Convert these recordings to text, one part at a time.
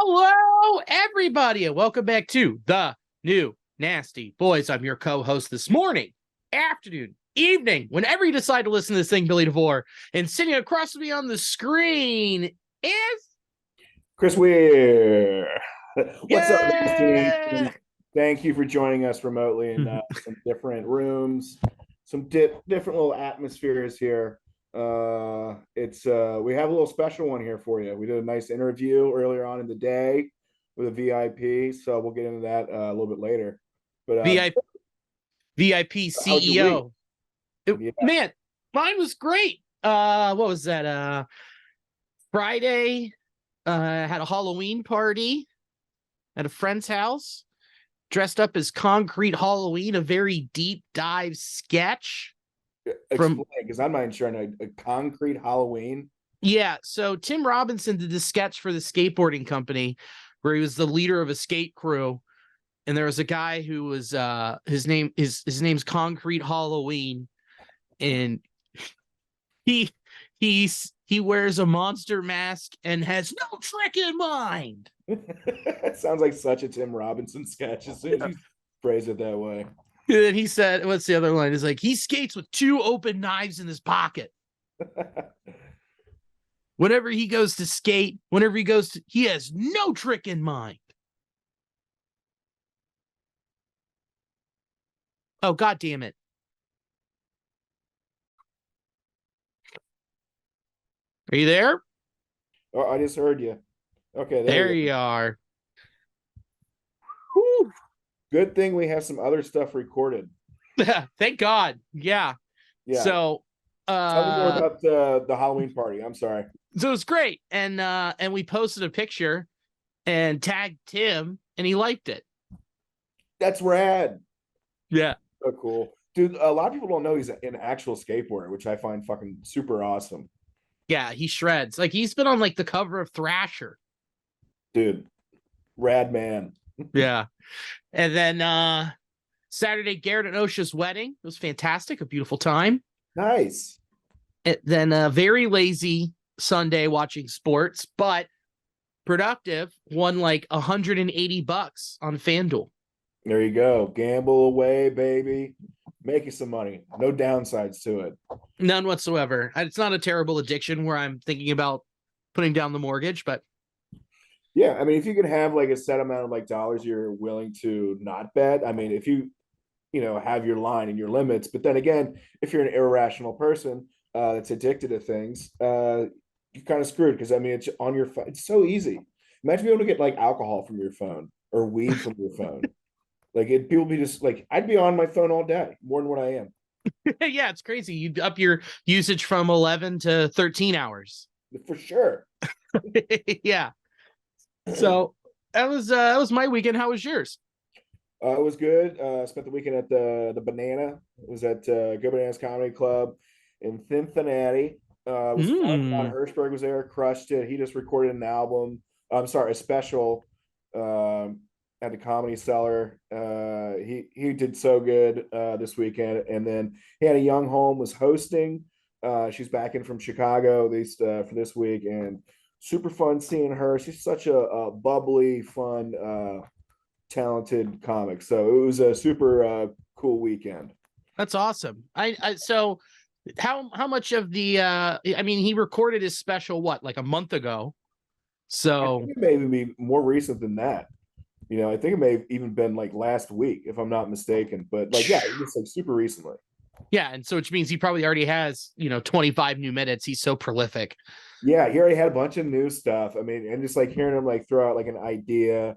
Hello, everybody, and welcome back to the New Nasty Boys. I'm your co-host this morning, afternoon, evening, whenever you decide to listen to this thing, Billy DeVore. And sitting across from me on the screen is Chris Weir. What's up, Nasty? yeah. Thank you for joining us remotely in some different rooms, some different little atmospheres here. It's we have a little special one here for you. We did a nice interview earlier on in the day with a VIP, so we'll get into that a little bit later. But VIP how's your week? CEO. Man, mine was great. What was that? Friday, had a Halloween party at a friend's house, dressed up as Concrete Halloween, a very deep dive sketch. Explain, because I'm not even sure. A concrete Halloween. Yeah, so Tim Robinson did this sketch for the skateboarding company where he was the leader of a skate crew, and there was a guy who was his name's Concrete Halloween, and he wears a monster mask and has no trick in mind. It sounds like such a Tim Robinson sketch as soon as you phrase it that way. And then he said, what's the other line? Is like, he skates with two open knives in his pocket. Whenever he goes to skate, he has no trick in mind. Oh, God damn it. Are you there? Oh, I just heard you. Okay, there you are. Whew. Good thing we have some other stuff recorded. Thank God. Yeah. So tell me more about the Halloween party. I'm sorry. So it was great. And we posted a picture and tagged Tim, and he liked it. That's rad. Yeah. So cool. Dude, a lot of people don't know he's an actual skateboarder, which I find fucking super awesome. Yeah, he shreds. Like, he's been on like the cover of Thrasher. Dude, rad man. Yeah. And then Saturday, Garrett and Osha's wedding. It was fantastic. A beautiful time. Nice. And then very lazy Sunday watching sports, but productive. Won like $180 on FanDuel. There you go. Gamble away, baby. Making some money. No downsides to it. None whatsoever. It's not a terrible addiction where I'm thinking about putting down the mortgage, but yeah, I mean, if you can have like a set amount of like dollars you're willing to not bet, I mean, if you have your line and your limits, but then again, if you're an irrational person that's addicted to things, you're kind of screwed because I mean, it's on your phone. It's so easy. Imagine being able to get like alcohol from your phone or weed from your phone. Like people be just like, I'd be on my phone all day, more than what I am. Yeah, it's crazy. You up your usage from 11 to 13 hours. For sure. Yeah. So that was my weekend. How was yours? It was good. Spent the weekend at the Banana. It was at Go Bananas Comedy Club in Cincinnati. It was fun. John Hirschberg was there, crushed it. He just recorded an album. I'm sorry, a special at the Comedy Cellar. He did so good this weekend. And then he had a young home was hosting. She's back in from Chicago, at least for this week, and super fun seeing her. She's such a bubbly, fun, talented comic. So it was a super cool weekend. That's awesome. So how much of the I mean, he recorded his special like a month ago. So I think it may even be more recent than that. I think it may have even been like last week, if I'm not mistaken. But like, yeah, it was like super recently. Yeah, and so which means he probably already has 25 new minutes. He's so prolific. Yeah, he already had a bunch of new stuff. I mean, and just like hearing him like throw out like an idea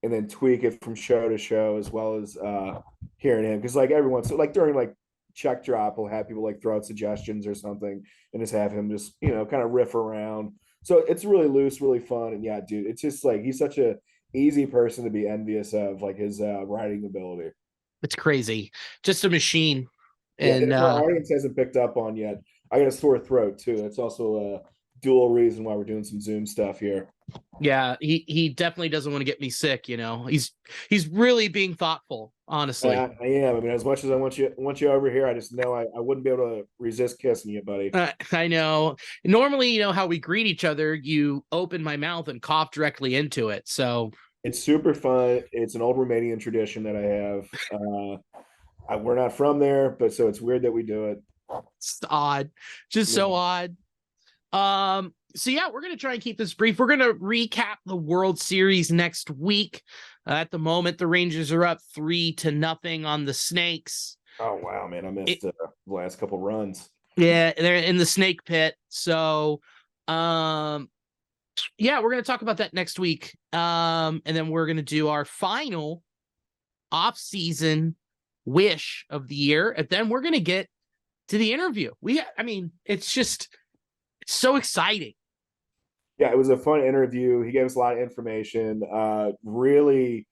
and then tweak it from show to show, as well as hearing him, because like everyone, so like during like check drop, we'll have people like throw out suggestions or something and just have him just kind of riff around. So it's really loose, really fun, and yeah, dude, it's just like he's such a easy person to be envious of, like his writing ability. It's crazy, just a machine. Yeah, and if our audience hasn't picked up on yet, I got a sore throat too. It's also a dual reason why we're doing some Zoom stuff here. Yeah, he definitely doesn't want to get me sick, you know. He's really being thoughtful, honestly. I am. I mean, as much as I want you over here, I just know I wouldn't be able to resist kissing you, buddy. I know. Normally, you know how we greet each other, you open my mouth and cough directly into it. So It's super fun. It's an old Romanian tradition that I have. We're not from there, but so it's weird that we do it. it's odd. Just Yeah. so odd. So yeah, we're gonna try and keep this brief. We're gonna recap the World Series next week. At the moment, the Rangers are up 3-0 on the Snakes. Oh wow, man, I missed the last couple runs. Yeah, they're in the snake pit. So yeah, we're gonna talk about that next week. And then we're gonna do our final off-season wish of the year, and then we're gonna get to the interview. I mean, it's so exciting. Yeah, it was a fun interview. He gave us a lot of information. Really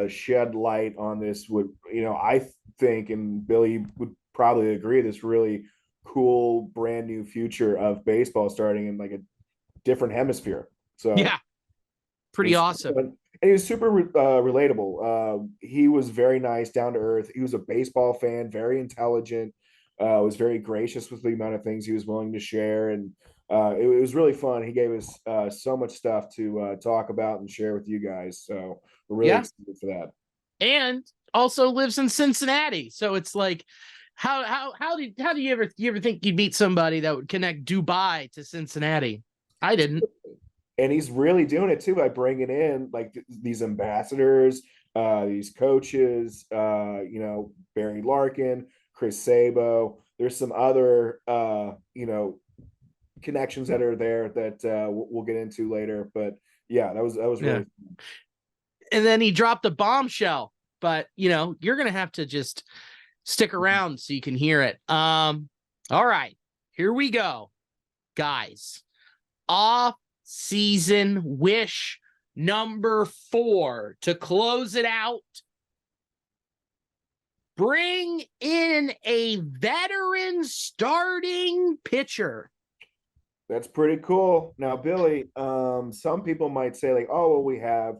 shed light on this. I think, and Billy would probably agree, this really cool brand new future of baseball starting in like a different hemisphere. So Yeah, pretty awesome. And he was super relatable. He was very nice, down to earth. He was a baseball fan, very intelligent. Was very gracious with the amount of things he was willing to share, and it was really fun. He gave us so much stuff to talk about and share with you guys. So we're really excited for that. And also lives in Cincinnati, so it's like, how do you ever think you'd meet somebody that would connect Dubai to Cincinnati? I didn't. And he's really doing it too by bringing in like these ambassadors, these coaches, Barry Larkin, Chris Sabo. There's some other, connections that are there that we'll get into later. But yeah, that was really fun. And then he dropped a bombshell, but you're gonna have to just stick around so you can hear it. All right, here we go, guys. Off-season wish number 4 to close it out. Bring in a veteran starting pitcher. That's pretty cool. Now, Billy, some people might say like, oh, well, we have,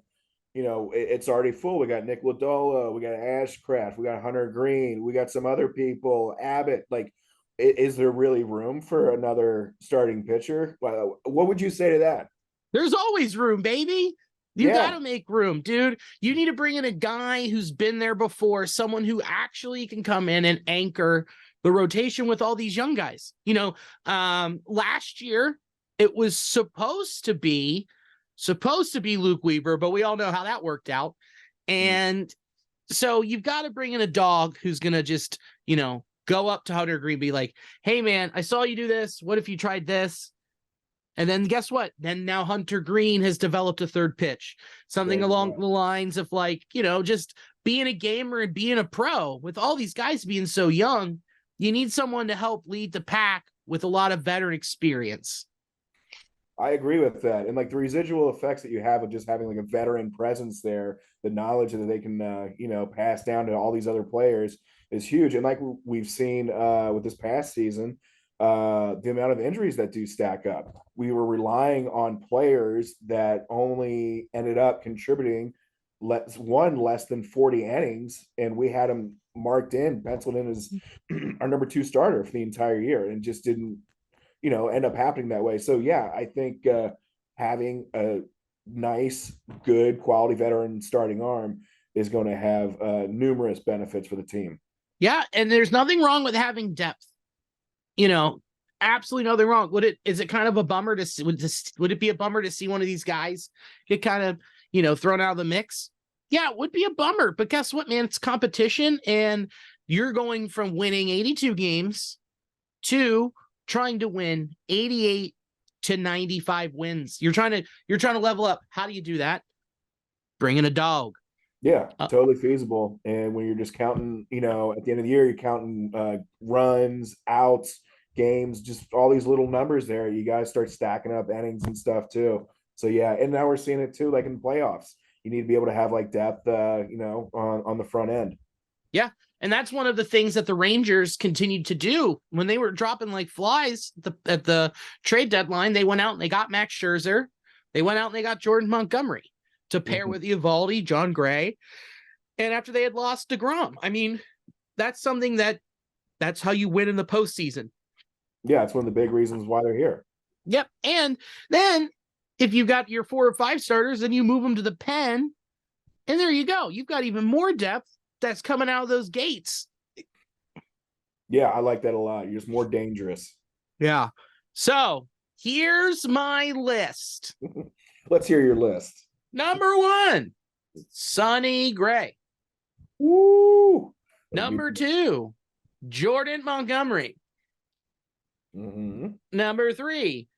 it's already full. We got Nick Lodolo, we got Ashcraft, we got Hunter Green, we got some other people, Abbott. Like, is there really room for another starting pitcher? What would you say to that? There's always room, baby. You got to make room, dude. You need to bring in a guy who's been there before, someone who actually can come in and anchor the rotation with all these young guys. Last year it was supposed to be Luke Weaver, but we all know how that worked out. And so you've got to bring in a dog who's going to just, go up to Hunter Green, be like, hey man, I saw you do this. What if you tried this? And then guess what? Then now Hunter Green has developed a third pitch, something along the lines of like, just being a gamer and being a pro. With all these guys being so young, you need someone to help lead the pack with a lot of veteran experience. I agree with that. And like the residual effects that you have of just having like a veteran presence there, the knowledge that they can, pass down to all these other players is huge. And like we've seen with this past season, the amount of injuries that do stack up. We were relying on players that only ended up contributing less than 40 innings, and we had them penciled in as our number 2 starter for the entire year, and just didn't, end up happening that way. So yeah, I think having a nice, good, quality veteran starting arm is going to have numerous benefits for the team. Yeah, and there's nothing wrong with having depth. Absolutely nothing wrong. Is it kind of a bummer to see, would it be a bummer to see one of these guys get kind of, thrown out of the mix? Yeah, it would be a bummer, but guess what, man? It's competition, and you're going from winning 82 games to trying to win 88 to 95 wins. You're trying to level up. How do you do that? Bring in a dog. Yeah, totally feasible. And when you're just counting, at the end of the year, you're counting runs, outs, games, just all these little numbers there. You guys start stacking up innings and stuff too. So yeah, and now we're seeing it too, like in playoffs. You need to be able to have like depth, on the front end. Yeah, and that's one of the things that the Rangers continued to do when they were dropping like flies at the trade deadline. They went out and they got Max Scherzer. They went out and they got Jordan Montgomery to pair with Eovaldi, John Gray. And after they had lost DeGrom, I mean, that's something that's how you win in the postseason. Yeah, it's one of the big reasons why they're here. Yep. And then if you've got your 4 or 5 starters, then you move them to the pen, and there you go. You've got even more depth that's coming out of those gates. Yeah, I like that a lot. You're just more dangerous. Yeah. So here's my list. Let's hear your list. Number 1, Sonny Gray. Woo! Number 2, Jordan Montgomery. Number 3,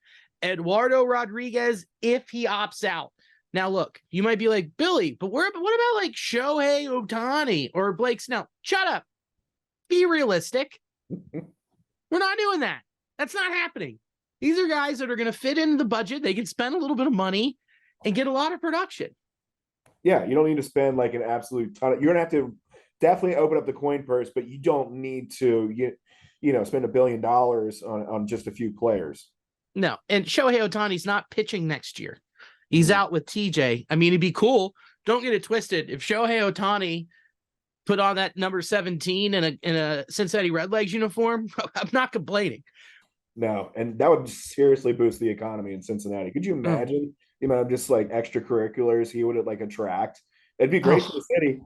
Eduardo Rodriguez if he opts out. Now, look, you might be like, Billy, but what about like Shohei Ohtani or Blake Snell? Shut up. Be realistic. We're not doing that. That's not happening. These are guys that are going to fit in the budget. They can spend a little bit of money and get a lot of production. Yeah, you don't need to spend like an absolute ton. You're going to have to definitely open up the coin purse, but you don't need to, spend $1 billion on just a few players. No, and Shohei Ohtani's not pitching next year. He's out with TJ. I mean, it'd be cool. Don't get it twisted. If Shohei Ohtani put on that number 17 in a Cincinnati Redlegs uniform, I'm not complaining. No, and that would seriously boost the economy in Cincinnati. Could you imagine the amount of just like extracurriculars he would like attract? It'd be great for the city.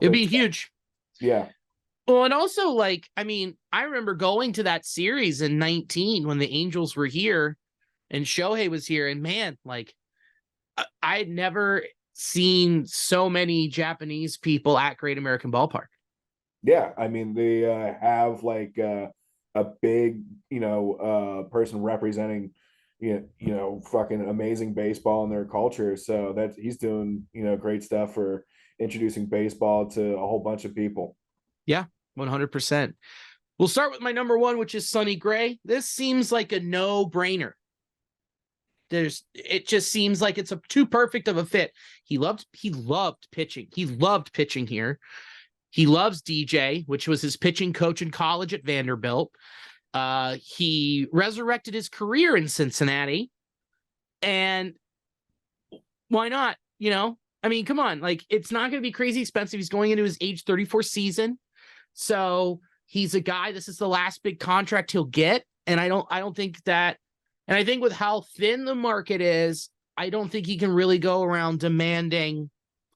It'd be huge. Yeah. Well, and also, like, I mean, I remember going to that series in 19 when the Angels were here and Shohei was here. And man, like, I had never seen so many Japanese people at Great American Ballpark. Yeah. I mean, they have like a big, person representing, fucking amazing baseball in their culture. So that he's doing, great stuff for introducing baseball to a whole bunch of people. Yeah, 100%. We'll start with my number 1, which is Sonny Gray. This seems like a no-brainer. It just seems like it's too perfect of a fit. He loved pitching. He loved pitching here. He loves DJ, which was his pitching coach in college at Vanderbilt. He resurrected his career in Cincinnati. And why not? I mean, come on. Like, it's not going to be crazy expensive. He's going into his age 34 season. So he's a guy, this is the last big contract he'll get. And I don't think that, and I think with how thin the market is, I don't think he can really go around demanding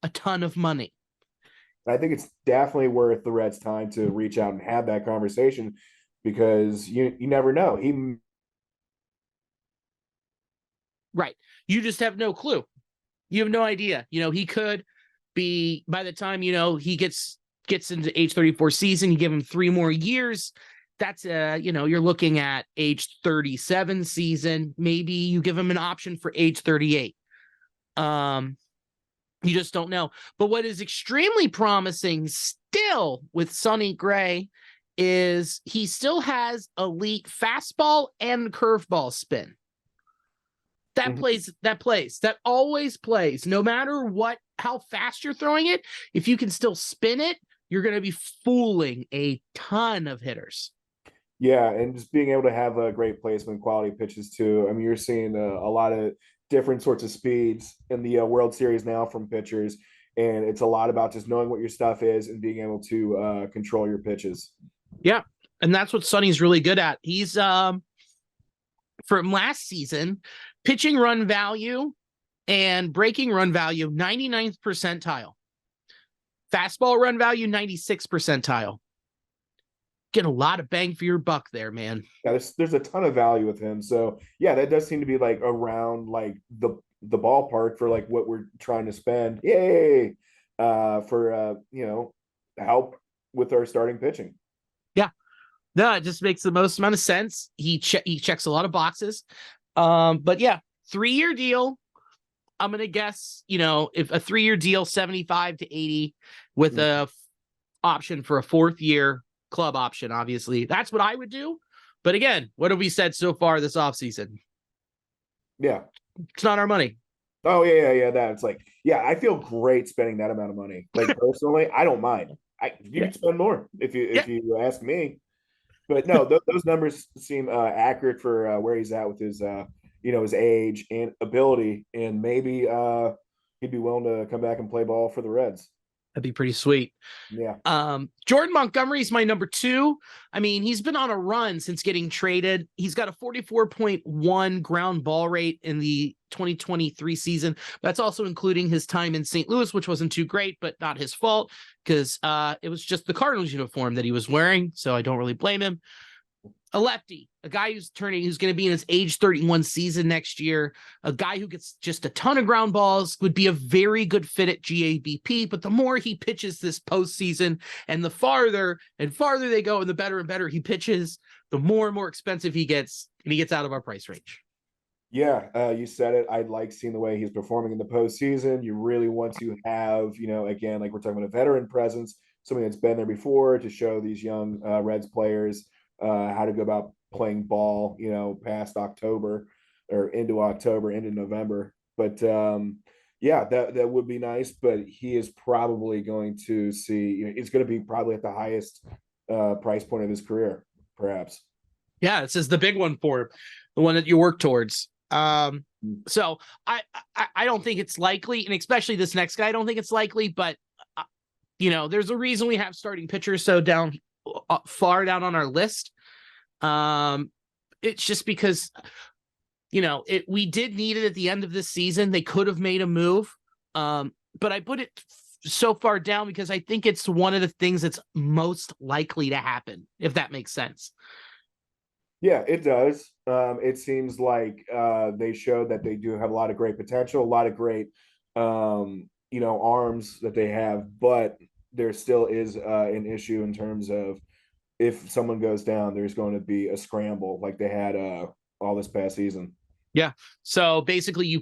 a ton of money. I think it's definitely worth the Reds' time to reach out and have that conversation because you never know. Right. You just have no clue. You have no idea. He could be, by the time, he gets into age 34 season, you give him 3 more years. That's you're looking at age 37 season. Maybe you give him an option for age 38. You just don't know. But what is extremely promising still with Sonny Gray is he still has elite fastball and curveball spin. That always plays, no matter how fast you're throwing it. If you can still spin it, you're going to be fooling a ton of hitters. Yeah, and just being able to have a great placement, quality pitches too. I mean, you're seeing a lot of different sorts of speeds in the World Series now from pitchers, and it's a lot about just knowing what your stuff is and being able to control your pitches. Yeah, and that's what Sonny's really good at. He's from last season, pitching run value and breaking run value, 99th percentile. Fastball run value, 96th percentile. Get a lot of bang for your buck there, man. Yeah, there's a ton of value with him. So yeah, that does seem to be like around like the ballpark for like what we're trying to spend. Yay! For help with our starting pitching. Yeah. No, it just makes the most amount of sense. He checks a lot of boxes. But yeah, 3-year deal. I'm gonna guess, if a 3-year deal, 75 to 80 with a option for a 4th year. Club option, obviously. That's what I would do. But again, what have we said so far this offseason? Yeah. It's not our money. Oh, yeah. That's like, yeah, I feel great spending that amount of money. Like, personally, I don't mind. You can spend more if you ask me. But no, those numbers seem accurate for where he's at with his his age and ability, and maybe he'd be willing to come back and play ball for the Reds. That'd be pretty sweet. Yeah. Jordan Montgomery's my number 2. I mean, he's been on a run since getting traded. He's got a 44.1 ground ball rate in the 2023 season. That's also including his time in St. Louis, which wasn't too great, but not his fault because it was just the Cardinals uniform that he was wearing. So I don't really blame him. A lefty, a guy who's going to be in his age 31 season next year, a guy who gets just a ton of ground balls, would be a very good fit at GABP. But the more he pitches this postseason and the farther and farther they go and the better and better he pitches, the more and more expensive he gets, and he gets out of our price range. Yeah, you said it. I like seeing the way he's performing in the postseason. You really want to have, again, like we're talking about a veteran presence, somebody that's been there before to show these young Reds players how to go about playing ball, past October or into November. But yeah, that would be nice. But he is probably going to see, it's going to be probably at the highest price point of his career, perhaps. Yeah, this is the big one for him, the one that you work towards. So I don't think it's likely, and especially this next guy, I don't think it's likely. But there's a reason we have starting pitchers so far down on our list. It's just because we did need it at the end of this season. They could have made a move, but I put it so far down because I think it's one of the things that's most likely to happen, if that makes sense. Yeah, it does. It seems like they showed that they do have a lot of great potential, a lot of great arms that they have, but there still is an issue in terms of if someone goes down, there's going to be a scramble like they had all this past season. Yeah. So basically you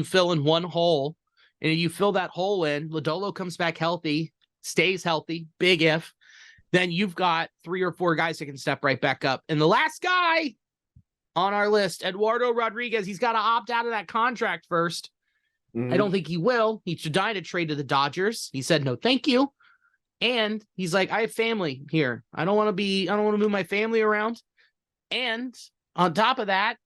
fill in one hole, and you fill that hole in, Lodolo comes back healthy, stays healthy, big if, then you've got 3 or 4 guys that can step right back up. And the last guy on our list, Eduardo Rodriguez, he's got to opt out of that contract first. Mm-hmm. I don't think he will. He should die to trade to the Dodgers. He said, no, thank you. And he's like, I have family here. I don't want to move my family around. And on top of that,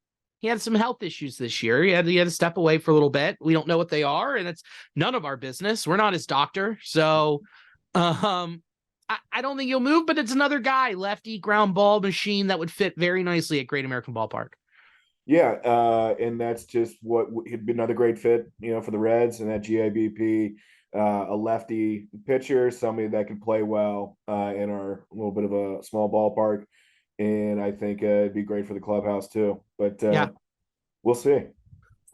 he had some health issues this year. He had to step away for a little bit. We don't know what they are, and it's none of our business. We're not his doctor. So I don't think he'll move, but it's another guy, lefty ground ball machine that would fit very nicely at Great American Ballpark. Yeah, and that's just what he'd be another great fit, for the Reds and that GABP, a lefty pitcher, somebody that can play well in our little bit of a small ballpark. And I think it'd be great for the clubhouse too. But we'll see.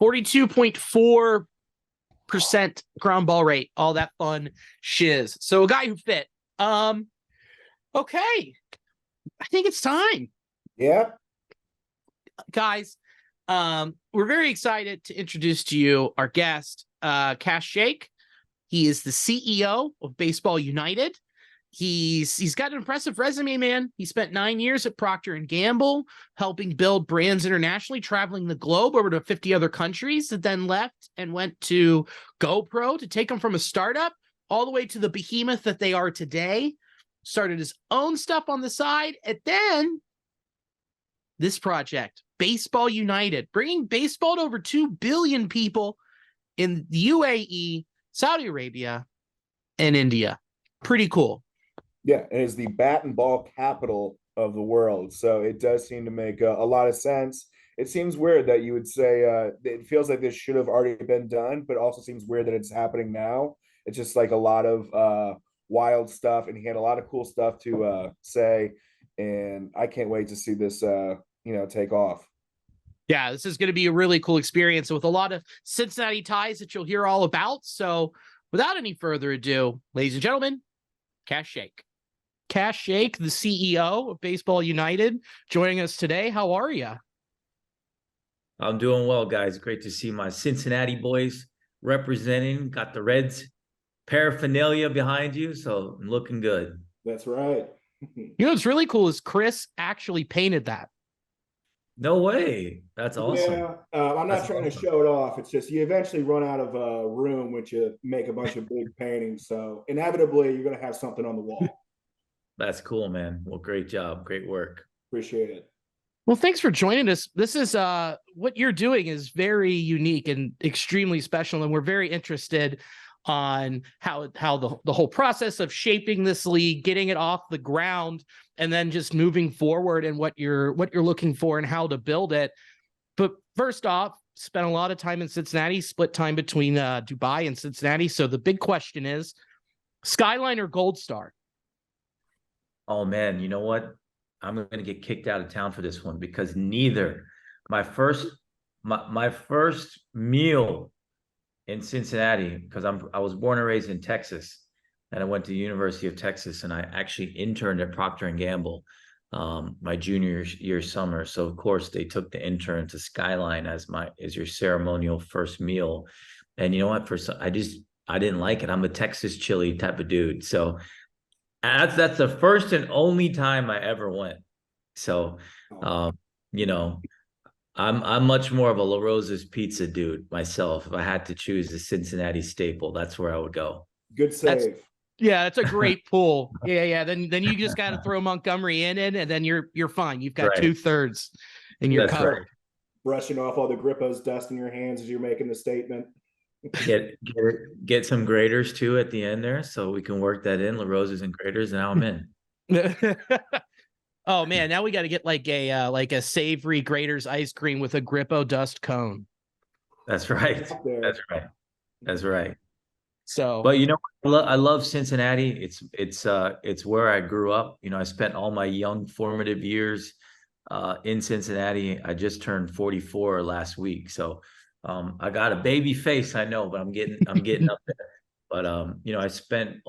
42.4% ground ball rate, all that fun shiz. So a guy who fit. Okay. I think it's time. Yeah. Guys, we're very excited to introduce to you our guest, Kash Shaikh. He is the CEO of Baseball United. He's got an impressive resume, man. He spent 9 years at Procter & Gamble, helping build brands internationally, traveling the globe over to 50 other countries, that then left and went to GoPro to take them from a startup all the way to the behemoth that they are today. Started his own stuff on the side, and then this project, Baseball United, bringing baseball to over 2 billion people in the UAE, Saudi Arabia, and India. Pretty cool. Yeah, and it's the bat and ball capital of the world. So it does seem to make a lot of sense. It seems weird that you would say it feels like this should have already been done, but also seems weird that it's happening now. It's just like a lot of wild stuff, and he had a lot of cool stuff to say. And I can't wait to see this, take off. Yeah, this is going to be a really cool experience with a lot of Cincinnati ties that you'll hear all about. So without any further ado, ladies and gentlemen, Kash Shaikh. Kash Shaikh, the CEO of Baseball United, joining us today. How are you? I'm doing well, guys. Great to see my Cincinnati boys representing. Got the Reds paraphernalia behind you, so I'm looking good. That's right. What's really cool is Chris actually painted that. No way. That's awesome. Yeah, I'm not trying to show it off. It's just you eventually run out of room when you make a bunch of big paintings. So inevitably, you're going to have something on the wall. That's cool, man. Well, great job. Great work. Appreciate it. Well, thanks for joining us. This is what you're doing is very unique and extremely special, and we're very interested on how the whole process of shaping this league, getting it off the ground, and then just moving forward and what you're looking for and how to build it. But first off, spent a lot of time in Cincinnati, split time between Dubai and Cincinnati. So the big question is, Skyline or Gold Star? Oh man, you know what? I'm going to get kicked out of town for this one because neither. My first meal in Cincinnati, because I was born and raised in Texas, and I went to the University of Texas, and I actually interned at Procter and Gamble my junior year summer. So of course they took the intern to Skyline as your ceremonial first meal. And you know what? I didn't like it. I'm a Texas chili type of dude. So that's the first and only time I ever went. So, you know, I'm much more of a La Rosa's pizza dude myself. If I had to choose a Cincinnati staple, that's where I would go. Good save. That's a great pull. Yeah. Then you just got to throw Montgomery in it, and then you're fine. You've got 2/3, and you're covered. Right. Brushing off all the Grippo's dust in your hands as you're making the statement. Get some graters too at the end there, so we can work that in. La Rosa's and graters, and now I'm in. Oh man, now we got to get like a savory graters ice cream with a Grippo dust cone. That's right. That's right. So, but you know, I love Cincinnati. It's where I grew up. You know, I spent all my young formative years in Cincinnati. I just turned 44 last week, so I got a baby face, I know, but I'm getting up there. But you know, I spent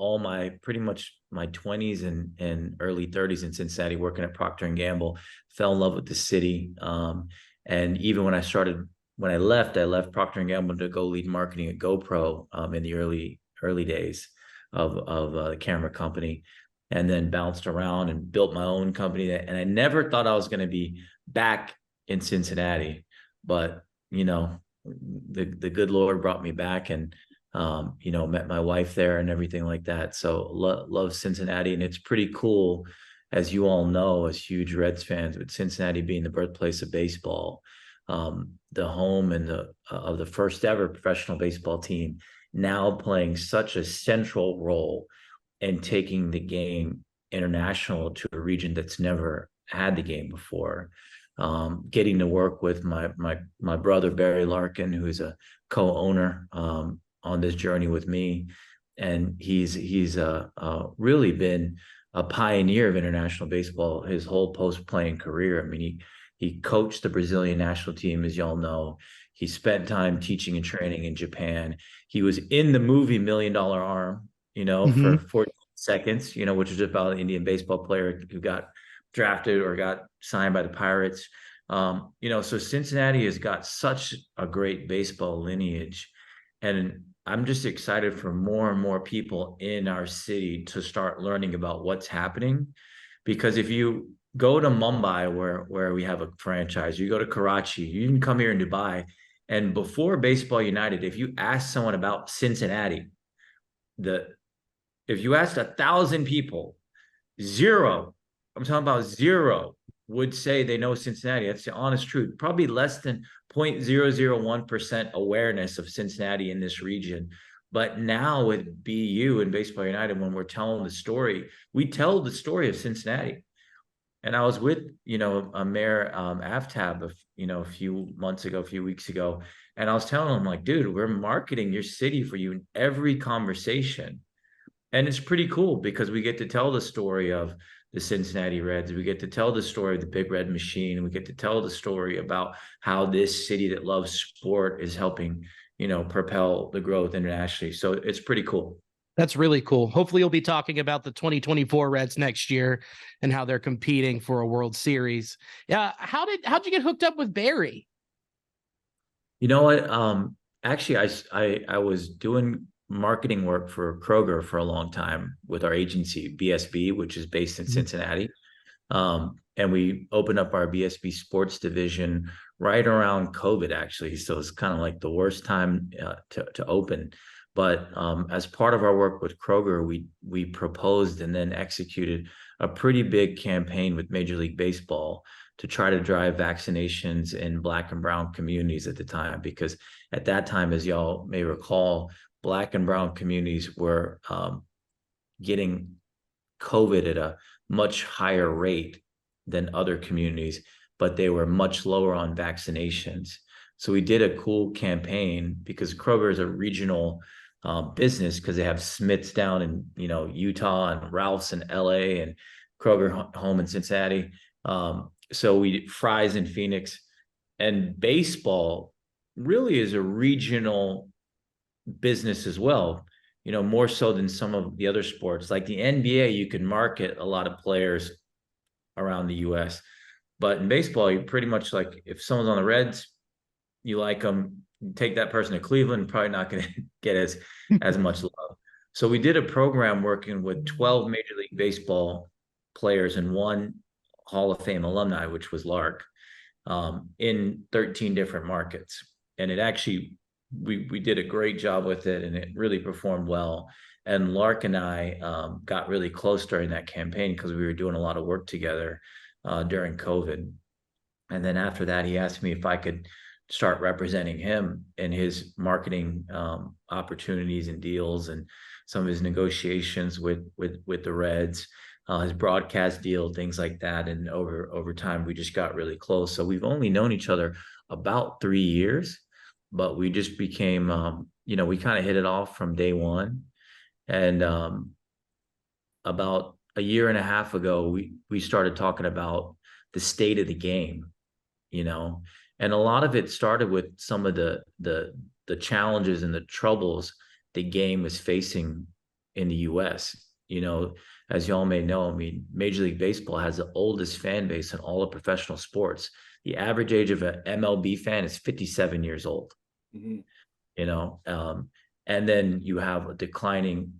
pretty much my 20s and early 30s in Cincinnati working at Procter and Gamble. Fell in love with the city, and even when I left Procter and Gamble to go lead marketing at GoPro in the early days of the camera company, and then bounced around and built my own company. And I never thought I was going to be back in Cincinnati, but you know, the good Lord brought me back, and you know, met my wife there and everything like that. So love Cincinnati, and it's pretty cool, as you all know, as huge Reds fans, with Cincinnati being the birthplace of baseball, the home and of the first ever professional baseball team, now playing such a central role in taking the game international to a region that's never had the game before. Getting to work with my brother Barry Larkin, who's a co-owner on this journey with me, and he's really been a pioneer of international baseball his whole post-playing career. I mean, he coached the Brazilian national team, as y'all know. He spent time teaching and training in Japan. He was in the movie $1 Million Arm, you know, for 14 seconds, you know, which is about an Indian baseball player who got drafted or got signed by the Pirates. You know, so Cincinnati has got such a great baseball lineage, and I'm just excited for more and more people in our city to start learning about what's happening. Because if you go to Mumbai, where we have a franchise, you go to Karachi, you can come here in Dubai, and before Baseball United, if you ask someone about Cincinnati, if you asked 1,000 people, zero would say they know Cincinnati. That's the honest truth. Probably less than 0.001% awareness of Cincinnati in this region. But now with BU and Baseball United, when we're telling the story, we tell the story of Cincinnati. And I was with, you know, Mayor Aftab, you know, a few weeks ago, and I was telling him, like, dude, we're marketing your city for you in every conversation. And it's pretty cool because we get to tell the story of the Cincinnati Reds. We get to tell the story of the Big Red Machine. We get to tell the story about how this city that loves sport is helping, you know, propel the growth internationally. So it's pretty cool. That's really cool. Hopefully you'll be talking about the 2024 Reds next year and how they're competing for a World Series. Yeah. How'd you get hooked up with Barry? You know what? Actually, I was doing marketing work for Kroger for a long time with our agency BSB, which is based in Cincinnati. And we opened up our BSB sports division right around COVID, actually. So it's kind of like the worst time to open. But as part of our work with Kroger, we proposed and then executed a pretty big campaign with Major League Baseball to try to drive vaccinations in Black and brown communities at the time, because at that time, as y'all may recall, Black and brown communities were getting COVID at a much higher rate than other communities, but they were much lower on vaccinations. So we did a cool campaign, because Kroger is a regional business, because they have Smiths down in Utah, and Ralph's in LA, and Kroger home in Cincinnati. So we did Fry's in Phoenix, and baseball really is a regional business as well. More so than some of the other sports. Like the NBA, you can market a lot of players around the US, but in baseball, you pretty much, like, if someone's on the Reds, you like them, take that person to Cleveland, probably not going to get as much love. So we did a program working with 12 Major League Baseball players and one Hall of Fame alumni, which was Lark, in 13 different markets. And it actually, we did a great job with it, and it really performed well. And Lark and I got really close during that campaign, because we were doing a lot of work together during COVID. And then after that, he asked me if I could start representing him in his marketing opportunities and deals, and some of his negotiations with the Reds, his broadcast deal, things like that. And over time, we just got really close. So we've only known each other about 3 years, but we just became, we kind of hit it off from day one. And about a year and a half ago, we started talking about the state of the game, and a lot of it started with some of the challenges and the troubles the game is facing in the US. As y'all may know, I mean, Major League Baseball has the oldest fan base in all of professional sports. The average age of an MLB fan is 57 years old. Mm-hmm. And then you have a declining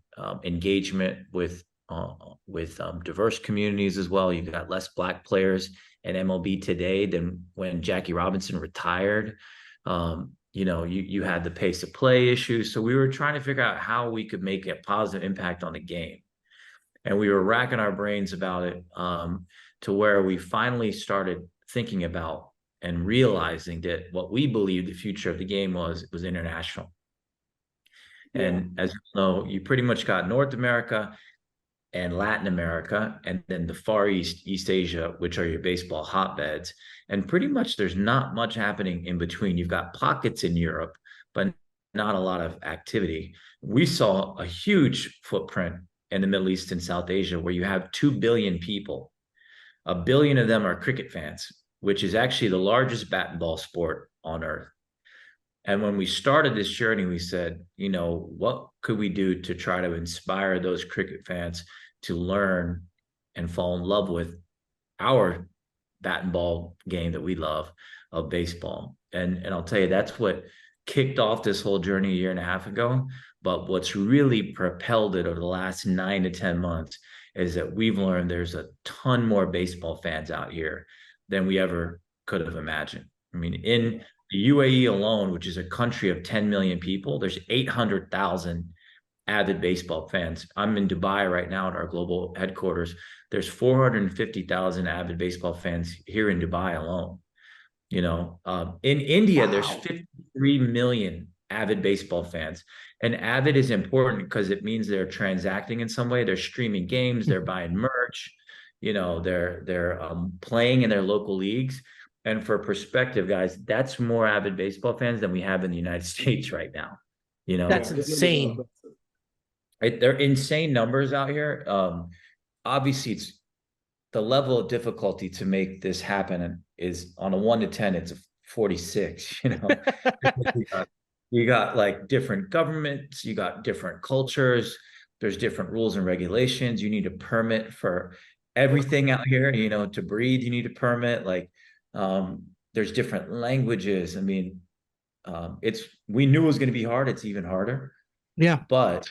engagement with diverse communities as well. You've got less Black players in MLB today than when Jackie Robinson retired. You had the pace of play issues. So we were trying to figure out how we could make a positive impact on the game. And we were racking our brains about it to where we finally started thinking about and realizing that what we believed the future of the game was international. Yeah. And as you know, you pretty much got North America and Latin America, and then the Far East, East Asia, which are your baseball hotbeds. And pretty much there's not much happening in between. You've got pockets in Europe, but not a lot of activity. We saw a huge footprint in the Middle East and South Asia, where you have 2 billion people. 1 billion of them are cricket fans, which is actually the largest bat and ball sport on earth. And when we started this journey, we said, what could we do to try to inspire those cricket fans to learn and fall in love with our bat and ball game that we love, of baseball. And I'll tell you, that's what kicked off this whole journey a year and a half ago. But what's really propelled it over the last 9 to 10 months is that we've learned there's a ton more baseball fans out here than we ever could have imagined. I mean, in the UAE alone, which is a country of 10 million people, there's 800,000 avid baseball fans. I'm in Dubai right now at our global headquarters. There's 450,000 avid baseball fans here in Dubai alone. In India, wow, there's 53 million avid baseball fans. And avid is important because it means they're transacting in some way. They're streaming games, they're buying merch, they're playing in their local leagues. And for perspective, guys, that's more avid baseball fans than we have in the United States right now. That's insane. They're insane numbers out here. Obviously, it's the level of difficulty to make this happen is on a 1 to 10, it's a 46. You got like different governments, you got different cultures, there's different rules and regulations. You need a permit for everything out here. To breathe, you need a permit. There's different languages. I mean, we knew it was going to be hard. It's even harder. Yeah. But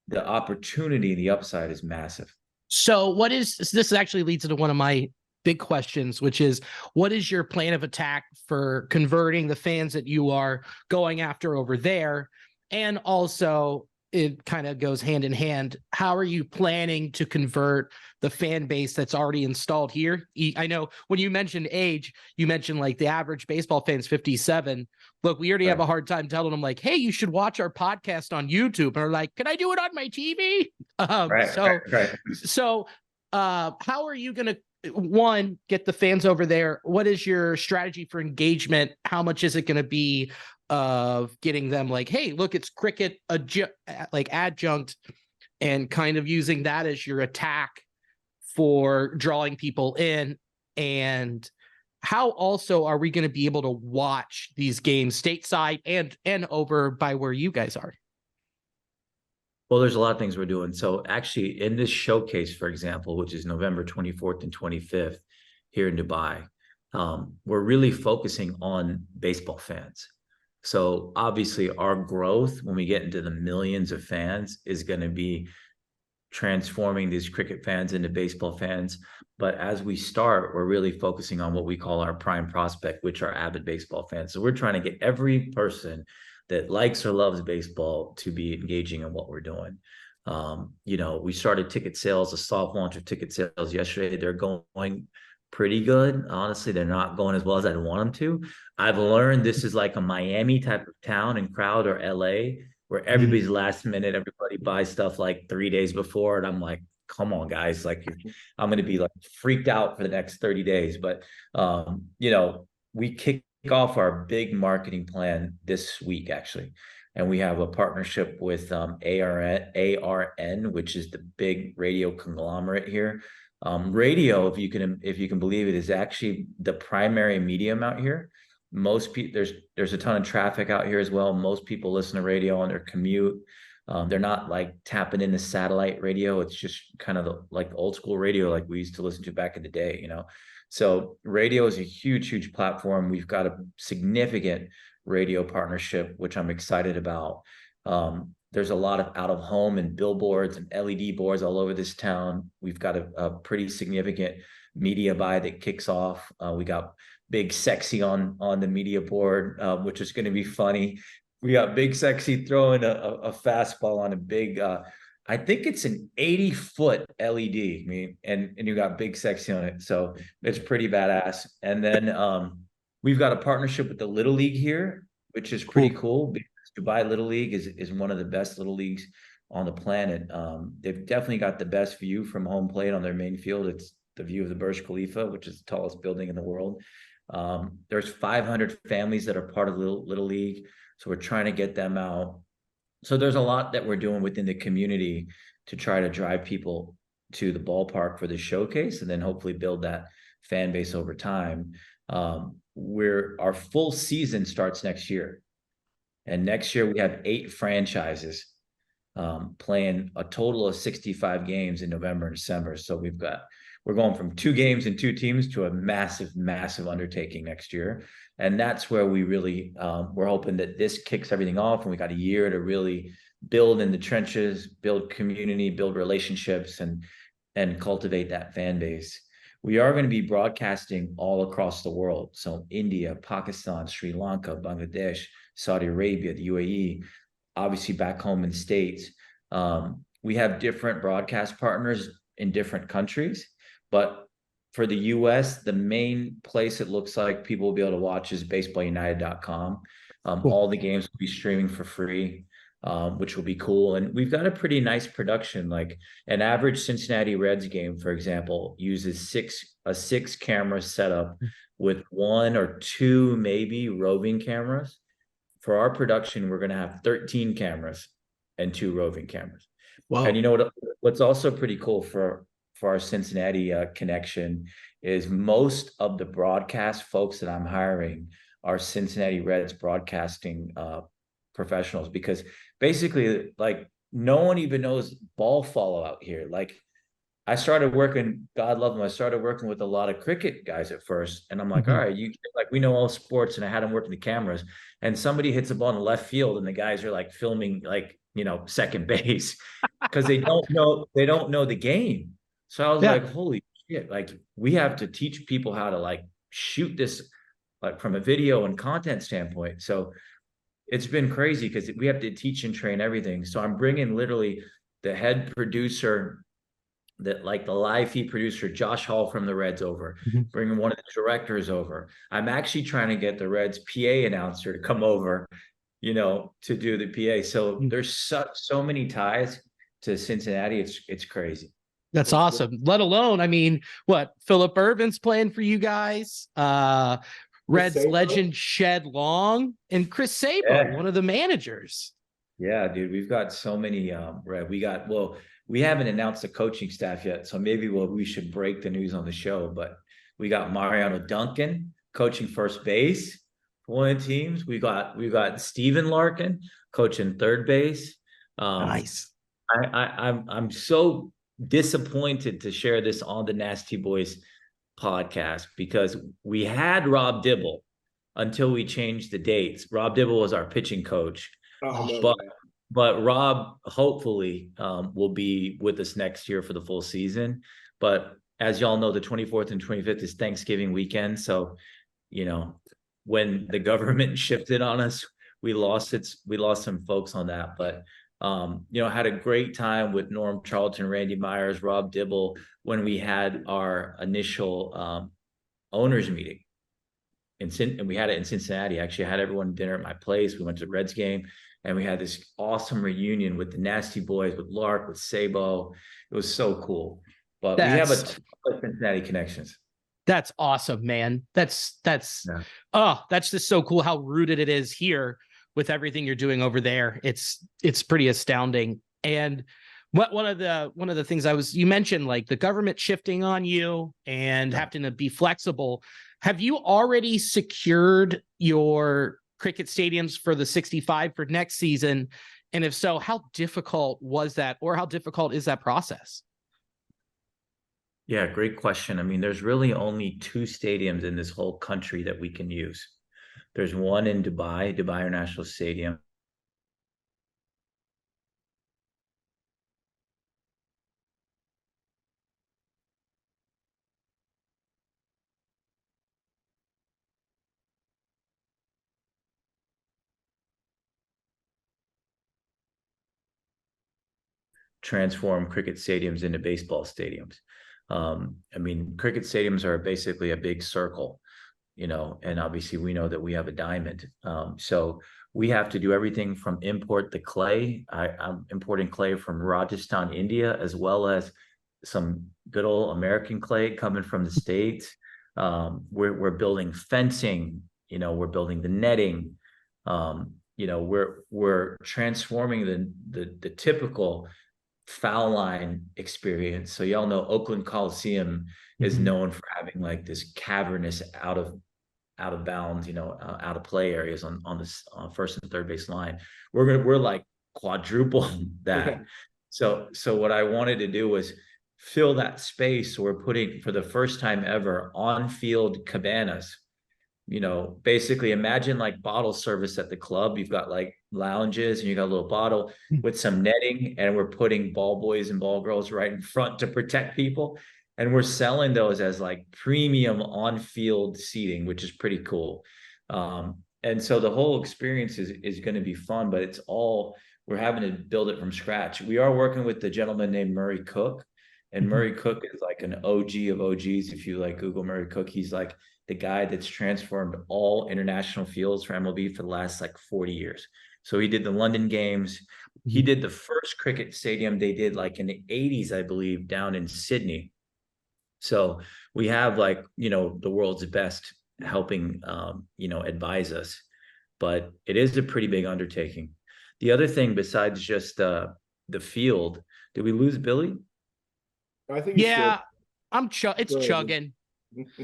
the opportunity, the upside is massive. So this actually leads into one of my big questions, which is, what is your plan of attack for converting the fans that you are going after over there? And also, it kind of goes hand in hand. How are you planning to convert the fan base that's already installed here? I know when you mentioned age, you mentioned like the average baseball fan's 57. Look, we already have a hard time telling them like, hey, you should watch our podcast on YouTube. And they're like, can I do it on my TV? So how are you going to, one, get the fans over there? What is your strategy for engagement? How much is it going to be of getting them like, hey, look, it's cricket, like adjunct, and kind of using that as your attack for drawing people in? And how also are we going to be able to watch these games stateside and over by where you guys are? Well, there's a lot of things we're doing. So actually in this showcase, for example, which is November 24th and 25th here in Dubai, we're really focusing on baseball fans. So obviously our growth when we get into the millions of fans is going to be transforming these cricket fans into baseball fans. But as we start, we're really focusing on what we call our prime prospect, which are avid baseball fans. So we're trying to get every person that likes or loves baseball to be engaging in what we're doing. We started ticket sales, a soft launch of ticket sales yesterday. They're going pretty good. Honestly, they're not going as well as I'd want them to. I've learned this is like a Miami type of town and crowd, or LA, where everybody's last minute, everybody buys stuff like 3 days before. And I'm like, come on, guys, like I'm going to be like freaked out for the next 30 days. But, we kick off our big marketing plan this week, actually. And we have a partnership with ARN, which is the big radio conglomerate here. Radio, if you can believe it, is actually the primary medium out here. Most people, there's a ton of traffic out here as well. Most people listen to radio on their commute. They're not like tapping into satellite radio. It's just kind of like old school radio, like we used to listen to back in the day, So radio is a huge, huge platform. We've got a significant radio partnership, which I'm excited about. There's a lot of out of home and billboards and LED boards all over this town. We've got a pretty significant media buy that kicks off. We got Big Sexy on the media board, which is going to be funny. We got Big Sexy throwing a fastball on a big, I think it's an 80-foot LED. I mean, and you got Big Sexy on it. So it's pretty badass. And then we've got a partnership with the Little League here, which is pretty cool. Because Dubai Little League is one of the best little leagues on the planet. They've definitely got the best view from home plate on their main field. It's the view of the Burj Khalifa, which is the tallest building in the world. There's 500 families that are part of Little League. So we're trying to get them out. So there's a lot that we're doing within the community to try to drive people to the ballpark for the showcase and then hopefully build that fan base over time. Our full season starts next year. And next year we have 8 franchises playing a total of 65 games in November and December. So we're going from 2 games and 2 teams to a massive, massive undertaking next year. And that's where we really, we're hoping that this kicks everything off. And we got a year to really build in the trenches, build community, build relationships, and cultivate that fan base. We are going to be broadcasting all across the world. So India, Pakistan, Sri Lanka, Bangladesh, Saudi Arabia, the UAE, obviously back home in the States. We have different broadcast partners in different countries. But for the US, the main place it looks like people will be able to watch is baseballunited.com. All the games will be streaming for free, which will be cool. And we've got a pretty nice production. Like an average Cincinnati Reds game, for example, uses a 6 camera setup with 1 or 2 maybe roving cameras. For our production, we're going to have 13 cameras and 2 roving cameras. Wow. And what's also pretty cool for our Cincinnati connection is most of the broadcast folks that I'm hiring are Cincinnati Reds broadcasting professionals, because basically like no one even knows ball follow out here. Like I started working, God love them, I started working with a lot of cricket guys at first. And I'm like, all right, we know all sports, and I had them working the cameras, and somebody hits a ball in the left field and the guys are like filming like, second base because they don't know the game. So I was like, holy shit, like we have to teach people how to like shoot this like from a video and content standpoint. So it's been crazy because we have to teach and train everything. So I'm bringing literally the head producer, that like the live feed producer, Josh Hall from the Reds over, bringing one of the directors over. I'm actually trying to get the Reds PA announcer to come over, to do the PA. So there's so many ties to Cincinnati. It's crazy. That's awesome. Let alone, I mean, what Philip Irvin's playing for you guys, Reds legend Shed Long, and Chris Sabo, one of the managers. Yeah, dude, we've got so many. We haven't announced the coaching staff yet, so maybe we should break the news on the show. But we got Mariano Duncan coaching first base for one of the teams. We got Steven Larkin coaching third base. Nice. I'm so disappointed to share this on the Nasty Boys podcast because we had Rob Dibble until we changed the dates. Rob Dibble was our pitching coach. But Rob hopefully will be with us next year for the full season. But as y'all know, the 24th and 25th is Thanksgiving weekend. So, when the government shifted on us, we lost some folks on that. But had a great time with Norm Charlton, Randy Myers, Rob Dibble when we had our initial owners meeting. And we had it in Cincinnati. Actually, I had everyone dinner at my place. We went to the Reds game. And we had this awesome reunion with the Nasty Boys, with Lark, with Sabo. It was so cool. But we have a ton of Cincinnati connections. That's awesome, man. That's just so cool how rooted it is here with everything you're doing over there. It's pretty astounding. And one of the things you mentioned, like the government shifting on you and having to be flexible. Have you already secured your cricket stadiums for the 65 for next season? And if so, how difficult was that, or how difficult is that process? Yeah, great question. I mean, there's really only 2 stadiums in this whole country that we can use. There's one in Dubai International Stadium. Transform cricket stadiums into baseball stadiums. I mean, cricket stadiums are basically a big circle, and obviously we know that we have a diamond. So we have to do everything from import the clay. I'm importing clay from Rajasthan, India, as well as some good old American clay coming from the States. We're building fencing, we're building the netting. We're transforming the typical foul line experience. So y'all know Oakland Coliseum is known for having like this cavernous out of bounds, out of play areas on this first and third base line. We're like quadruple that. So what I wanted to do was fill that space. So we're putting, for the first time ever, on-field cabanas. Basically imagine like bottle service at the club. You've got like lounges and you got a little bottle with some netting, and we're putting ball boys and ball girls right in front to protect people. And we're selling those as like premium on-field seating, which is pretty cool. And so the whole experience is going to be fun, but we're having to build it from scratch. We are working with the gentleman named Murray Cook, and Murray Cook is like an OG of OGs. If you like Google Murray Cook, he's like the guy that's transformed all international fields for MLB for the last like 40 years. So he did the London games. He did the first cricket stadium they did like in the 80s, I believe, down in Sydney. So we have like, the world's best helping, advise us, but it is a pretty big undertaking. The other thing besides just the field, did we lose Billy? I think it's chugging.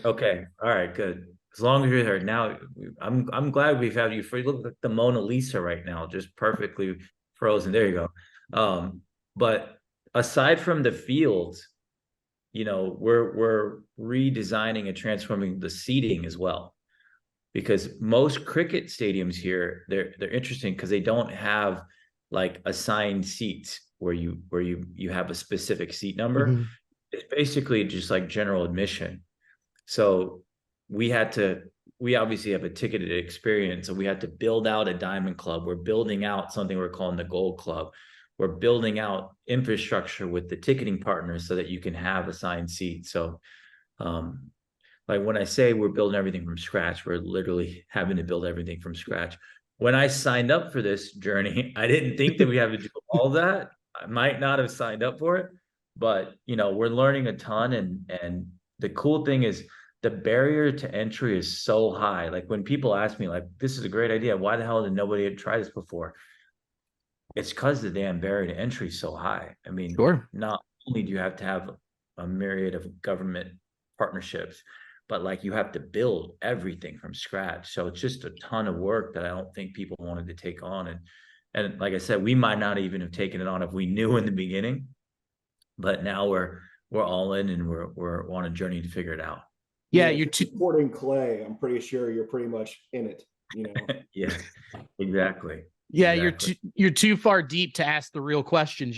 Okay. All right, good. As long as you're here now, I'm glad we've had you free. Look like the Mona Lisa right now, just perfectly frozen. There you go. But aside from the fields, we're redesigning and transforming the seating as well, because most cricket stadiums here, they're interesting because they don't have like assigned seats where you have a specific seat number. It's basically just like general admission. So we had to we obviously have a ticketed experience, so we had to build out a Diamond Club. We're building out something we're calling the Gold Club. We're building out infrastructure with the ticketing partners so that you can have assigned seats. So, like when I say we're building everything from scratch, we're literally having to build everything from scratch. When I signed up for this journey, I didn't think that we have to do all that. I might not have signed up for it, but we're learning a ton. And the cool thing is the barrier to entry is so high. Like when people ask me, like, this is a great idea, why the hell did nobody try this before? It's because the damn barrier to entry is so high. I mean, Sure. not only do you have to have a myriad of government partnerships, but like you have to build everything from scratch. So it's just a ton of work that I don't think people wanted to take on. And like I said, we might not even have taken it on if we knew in the beginning, but now we're all in, and we're on a journey to figure it out. Yeah, you're supporting Clay. I'm pretty sure you're pretty much in it. Yeah, exactly. Yeah, exactly. you're too far deep to ask the real questions,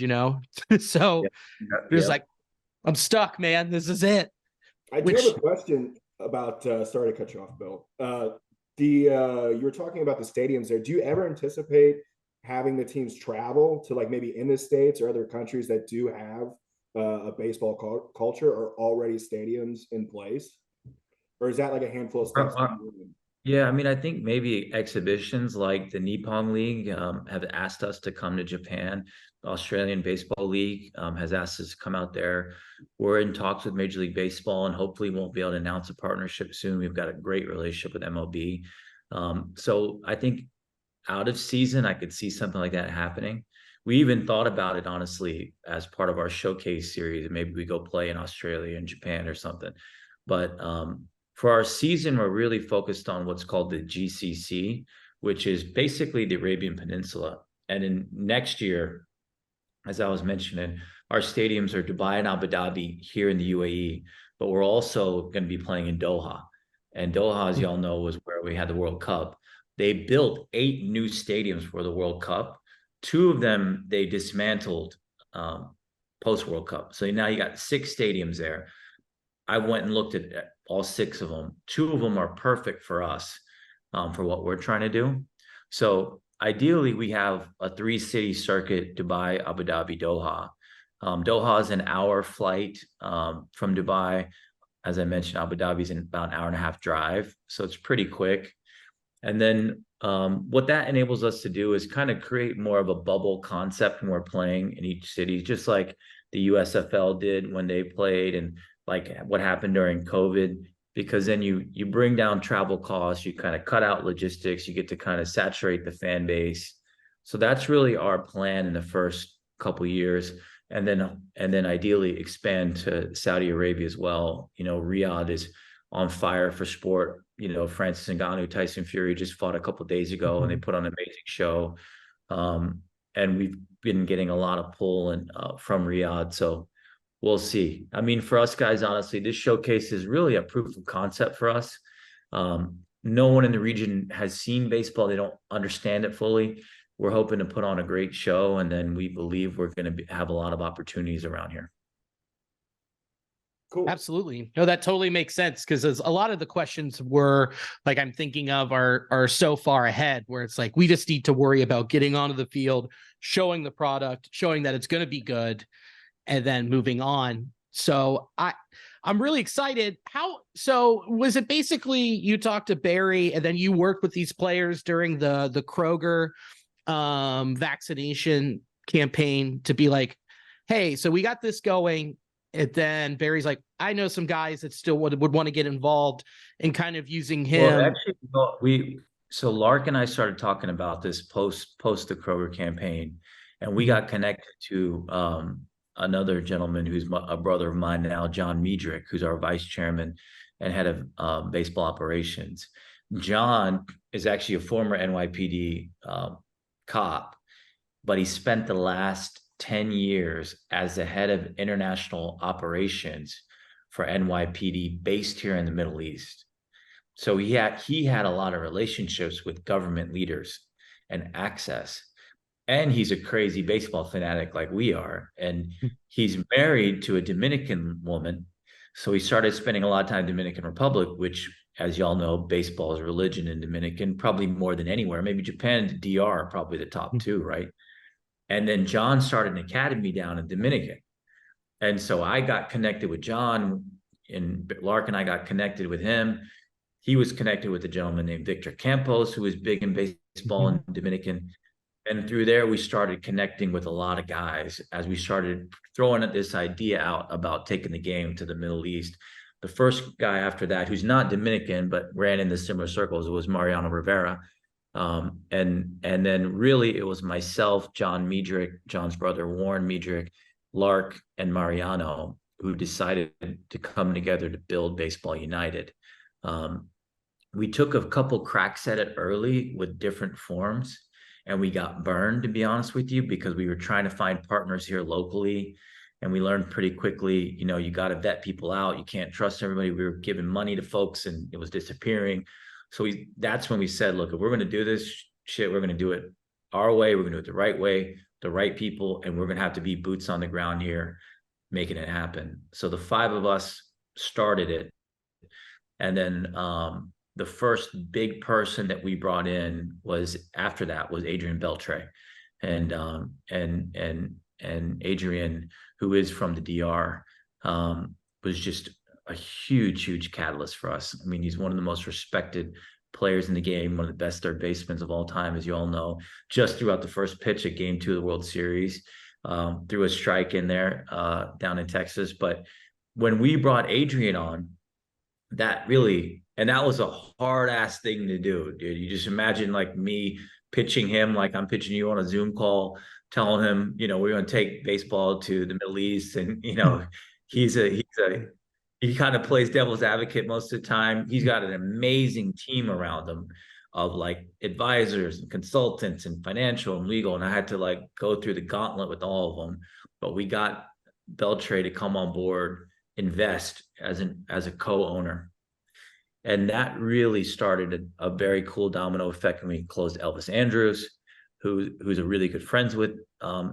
So there's like, I'm stuck, man. This is it. I do have a question about. Sorry to cut you off, Bill. You were talking about the stadiums there. Do you ever anticipate having the teams travel to like maybe in the States or other countries that do have a baseball culture or already stadiums in place? Or is that like a handful of states? Yeah, I mean, I think maybe exhibitions like the Nippon League have asked us to come to Japan. The Australian Baseball League has asked us to come out there. We're in talks with Major League Baseball, and hopefully we'll be able to announce a partnership soon. We've got a great relationship with MLB. So I think out of season, I could see something like that happening. We even thought about it, honestly, as part of our showcase series. Maybe we go play in Australia and Japan or something. But for our season, we're really focused on what's called the GCC, which is basically the Arabian Peninsula. And in next year, as I was mentioning, our stadiums are Dubai and Abu Dhabi here in the UAE, but we're also going to be playing in Doha. And Doha, as y'all know, was where we had the World Cup. They built 8 new stadiums for the World Cup. 2 of them they dismantled post-World Cup. So now you got 6 stadiums there. I went and looked at all 6 of them. 2 of them are perfect for us for what we're trying to do. So ideally, we have a 3-city circuit: Dubai, Abu Dhabi, Doha. Doha is an hour flight from Dubai. As I mentioned, Abu Dhabi is in about an hour-and-a-half drive. So it's pretty quick. And then what that enables us to do is kind of create more of a bubble concept when we're playing in each city, just like the USFL did when they played, and like what happened during COVID, because then you bring down travel costs, you kind of cut out logistics, you get to kind of saturate the fan base. So that's really our plan in the first couple of years. And then ideally expand to Saudi Arabia as well. Riyadh is on fire for sport. Francis Ngannou, Tyson Fury just fought a couple of days ago, and they put on an amazing show. And we've been getting a lot of pull from Riyadh. So we'll see. I mean, for us guys, honestly, this showcase is really a proof of concept for us. No one in the region has seen baseball. They don't understand it fully. We're hoping to put on a great show, and then we believe we're going to have a lot of opportunities around here. Cool. Absolutely. No, that totally makes sense, because a lot of the questions were like, I'm thinking of are so far ahead, where it's like, we just need to worry about getting onto the field, showing the product, showing that it's going to be good, and then moving on. So I'm really excited. So was it basically you talked to Barry and then you worked with these players during the Kroger vaccination campaign to be like, hey, so we got this going. And then Barry's like, I know some guys that still would want to get involved, and kind of using him. Well, actually, so Lark and I started talking about this post the Kroger campaign, and we got connected to another gentleman who's a brother of mine now, John Miedrich, who's our vice chairman and head of baseball operations. John is actually a former NYPD cop, but he spent the last 10 years as the head of international operations for NYPD based here in the Middle East. So he had a lot of relationships with government leaders and access. And he's a crazy baseball fanatic like we are. And he's married to a Dominican woman. So he started spending a lot of time in Dominican Republic, which as y'all know, baseball is religion in Dominican, probably more than anywhere. Maybe Japan and DR are probably the top two, right? And then John started an academy down in Dominican. And so I got connected with John, and Lark and I got connected with him. He was connected with a gentleman named Victor Campos, who was big in baseball in Dominican. And through there, we started connecting with a lot of guys as we started throwing this idea out about taking the game to the Middle East. The first guy after that, who's not Dominican, but ran in the similar circles, was Mariano Rivera. And then really it was myself, John Miedrich, John's brother, Warren Miedrich, Lark, and Mariano, who decided to come together to build Baseball United. We took a couple cracks at it early with different forms, and we got burned, to be honest with you, because we were trying to find partners here locally. And we learned pretty quickly, you know, you got to vet people out. You can't trust everybody. We were giving money to folks and it was disappearing. So that's when we said, look, if we're going to do this shit, we're going to do it our way. We're going to do it the right way, the right people. And we're going to have to be boots on the ground here, making it happen. So the 5 of us started it. And then the first big person that we brought in was Adrian Beltre. And Adrian, who is from the DR, was just a huge catalyst for us. I mean, he's one of the most respected players in the game, one of the best third basemen of all time, as you all know. Just throughout the first pitch at Game 2 of the World Series, threw a strike in there down in Texas. But when we brought Adrian on, that was a hard ass thing to do, dude. You just imagine like me pitching him like I'm pitching you on a Zoom call, telling him, you know, we're going to take baseball to the Middle East. And, you know, he kind of plays devil's advocate most of the time. He's got an amazing team around him of like advisors and consultants and financial and legal. And I had to like go through the gauntlet with all of them, but we got Beltre to come on board, invest as a co-owner. And that really started a very cool domino effect when we closed Elvis Andrews, who's a really good friends with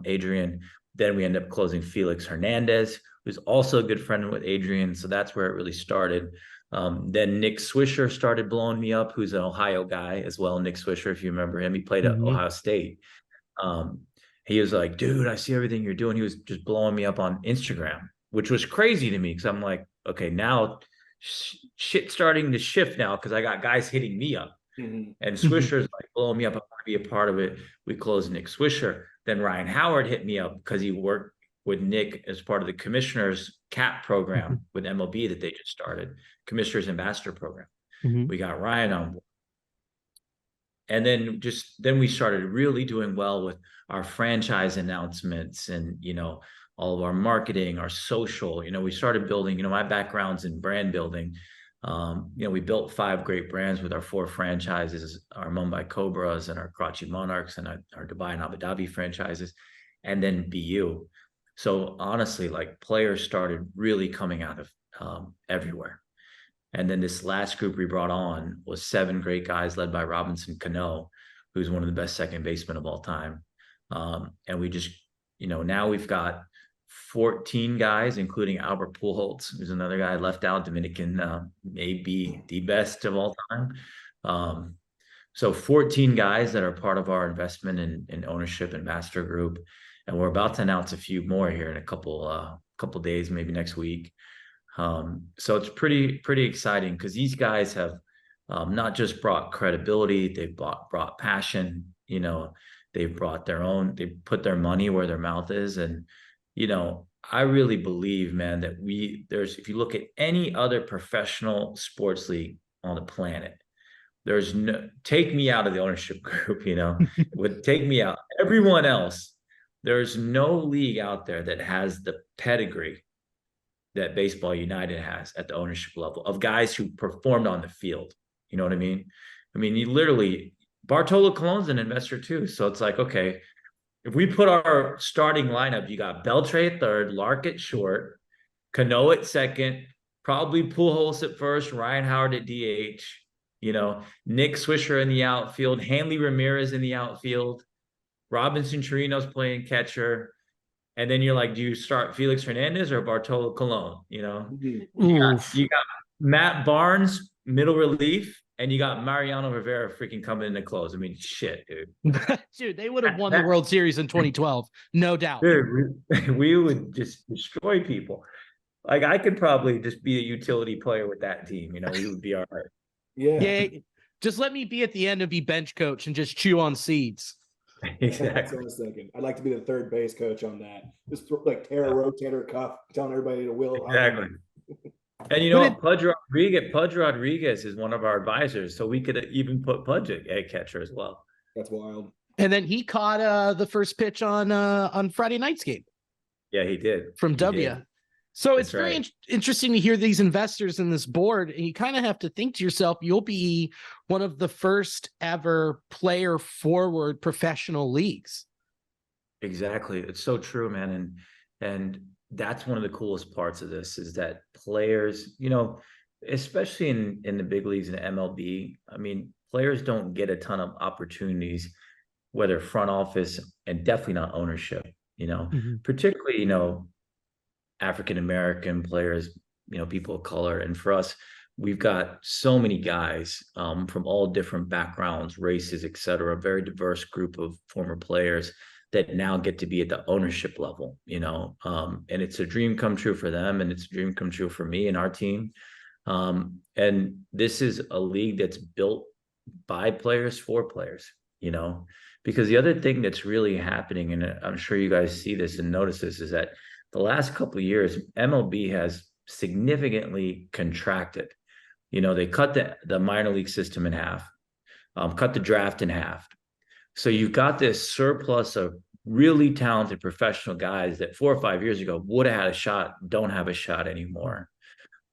Adrian. Then we ended up closing Felix Hernandez, who's also a good friend with Adrian. So that's where it really started. Then Nick Swisher started blowing me up, who's an Ohio guy as well. Nick Swisher, if you remember him, he played at Ohio State. He was like, dude, I see everything you're doing. He was just blowing me up on Instagram, which was crazy to me because I'm like, okay, now shit starting to shift now because I got guys hitting me up. And Swisher's like blowing me up. I want to be a part of it. We closed Nick Swisher. Then Ryan Howard hit me up because he worked with Nick as part of the Commissioner's CAP program with MLB that they just started, Commissioner's Ambassador program. We got Ryan on board. And then we started really doing well with our franchise announcements and, you know, all of our marketing, our social. You know, we started building, you know, my background's in brand building. You know, we built 5 great brands with our 4 franchises, our Mumbai Cobras and our Karachi Monarchs and our Dubai and Abu Dhabi franchises, and then BU. So honestly, like players started really coming out of everywhere. And then this last group we brought on was 7 great guys led by Robinson Cano, who's one of the best second basemen of all time. And we just, you know, now we've got 14 guys, including Albert Pujols, who's another guy left out, Dominican, maybe the best of all time. So 14 guys that are part of our investment in ownership and master group. And we're about to announce a few more here in a couple days, maybe next week. So it's pretty exciting because these guys have not just brought credibility, they've brought passion, you know, they've brought they put their money where their mouth is. And, you know, I really believe, man, that if you look at any other professional sports league on the planet, take me out of the ownership group, you know, would take me out. Everyone else, there's no league out there that has the pedigree that Baseball United has at the ownership level of guys who performed on the field. You know what I mean? I mean, Bartolo Colon's an investor too. So it's like, okay, if we put our starting lineup, you got Beltre at third, Lark at short, Cano at second, probably Pujols at first, Ryan Howard at DH, you know, Nick Swisher in the outfield, Hanley Ramirez in the outfield, Robinson Chirinos playing catcher. And then you're like, do you start Felix Hernandez or Bartolo Colon? You know, you got Matt Barnes middle relief, and you got Mariano Rivera freaking coming in to close. I mean, shit, dude. Dude, they would have won the World Series in 2012, no doubt. Dude, we would just destroy people. Like, I could probably just be a utility player with that team. You know, we would be all right. Yeah. Just let me be at the end and be bench coach and just chew on seeds. Exactly. That's what I was thinking. I'd like to be the third base coach on that. Just like tear a rotator cuff, telling everybody to wheel it. Exactly. And you know what? Pudge Rodriguez is one of our advisors, so we could even put Pudge at catcher as well. That's wild. And then he caught the first pitch on Friday night's game. Yeah, he did. From W. Did. So That's it's very interesting to hear these investors in this board, and you kind of have to think to yourself, you'll be one of the first ever player forward professional leagues. Exactly. It's so true, man. And that's one of the coolest parts of this is that players, you know, especially in the big leagues and MLB, I mean, players don't get a ton of opportunities, whether front office and definitely not ownership, you know, particularly, you know, African-American players, you know, people of color. And for us, we've got so many guys from all different backgrounds, races, et cetera, a very diverse group of former players that now get to be at the ownership level, you know, and it's a dream come true for them. And it's a dream come true for me and our team. And this is a league that's built by players for players, you know, because the other thing that's really happening, and I'm sure you guys see this and notice this, is that the last couple of years, MLB has significantly contracted. You know, they cut the minor league system in half, cut the draft in half. So you've got this surplus of really talented professional guys that 4 or 5 years ago would have had a shot, don't have a shot anymore.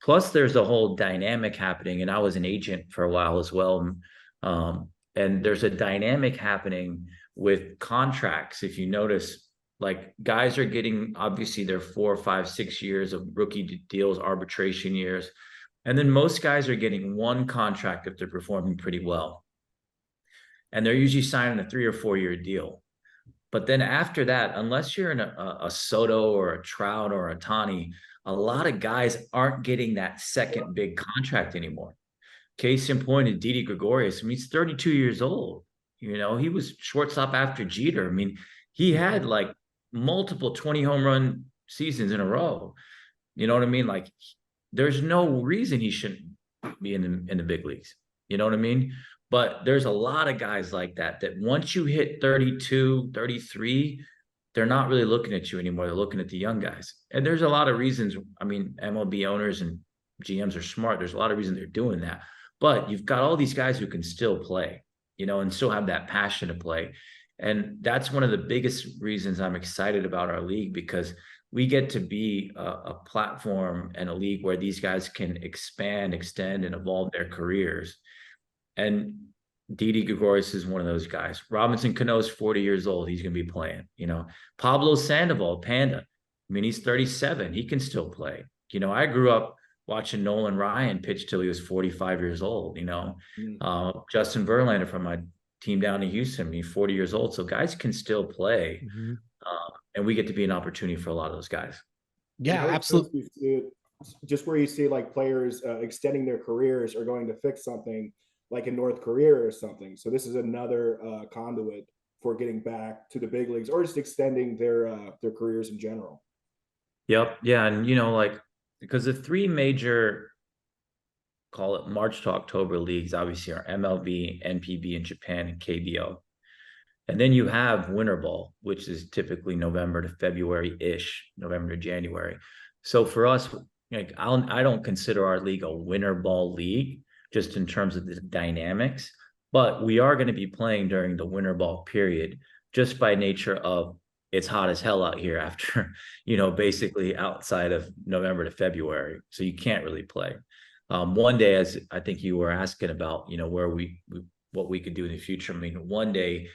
Plus, there's a whole dynamic happening, and I was an agent for a while as well. And there's a dynamic happening with contracts. If you notice, like, guys are getting obviously their 4, 5, 6 years of rookie deals, arbitration years. And then most guys are getting one contract if they're performing pretty well. And they're usually signing a 3 or 4 year deal. But then after that, unless you're in a Soto or a Trout or a Tani, a lot of guys aren't getting that second big contract anymore. Case in point is Didi Gregorius. I mean, he's 32 years old. You know, he was shortstop after Jeter. I mean, he had like multiple 20 home run seasons in a row. You know what I mean? Like, there's no reason he shouldn't be in the big leagues. You know what I mean? But there's a lot of guys like that once you hit 32, 33, they're not really looking at you anymore. They're looking at the young guys. And there's a lot of reasons. I mean, MLB owners and GMs are smart. There's a lot of reasons they're doing that. But you've got all these guys who can still play, you know, and still have that passion to play. And that's one of the biggest reasons I'm excited about our league, because we get to be a platform and a league where these guys can expand, extend, and evolve their careers. And Didi Gregorius is one of those guys. Robinson Cano's 40 years old. He's going to be playing, you know. Pablo Sandoval, Panda. I mean, he's 37. He can still play. You know, I grew up watching Nolan Ryan pitch till he was 45 years old, you know. Justin Verlander from my team down in Houston, he's 40 years old. So guys can still play. And we get to be an opportunity for a lot of those guys. Yeah, absolutely. Just where you see like players extending their careers or going to fix something like in North Korea or something. So this is another conduit for getting back to the big leagues or just extending their careers in general. Yep. Yeah. And, you know, like, because the three major, call it March to October leagues, obviously are MLB, NPB in Japan, and KBO. And then you have winter ball, which is typically November to February-ish, November to January. So for us, like, I don't consider our league a winter ball league, just in terms of the dynamics, but we are going to be playing during the winter ball period, just by nature of it's hot as hell out here after, you know, basically outside of November to February. So you can't really play. One day, as I think you were asking about, you know, where what we could do in the future. I mean, one day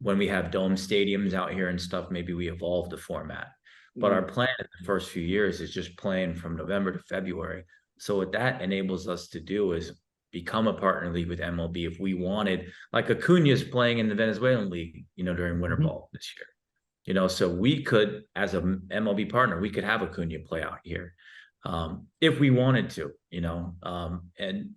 when we have dome stadiums out here and stuff, maybe we evolve the format. But our plan in the first few years is just playing from November to February. So what that enables us to do is become a partner league with MLB. If we wanted, like Acuna's playing in the Venezuelan league, you know, during winter ball this year, you know, so we could, as an MLB partner, we could have Acuna play out here if we wanted to, you know, and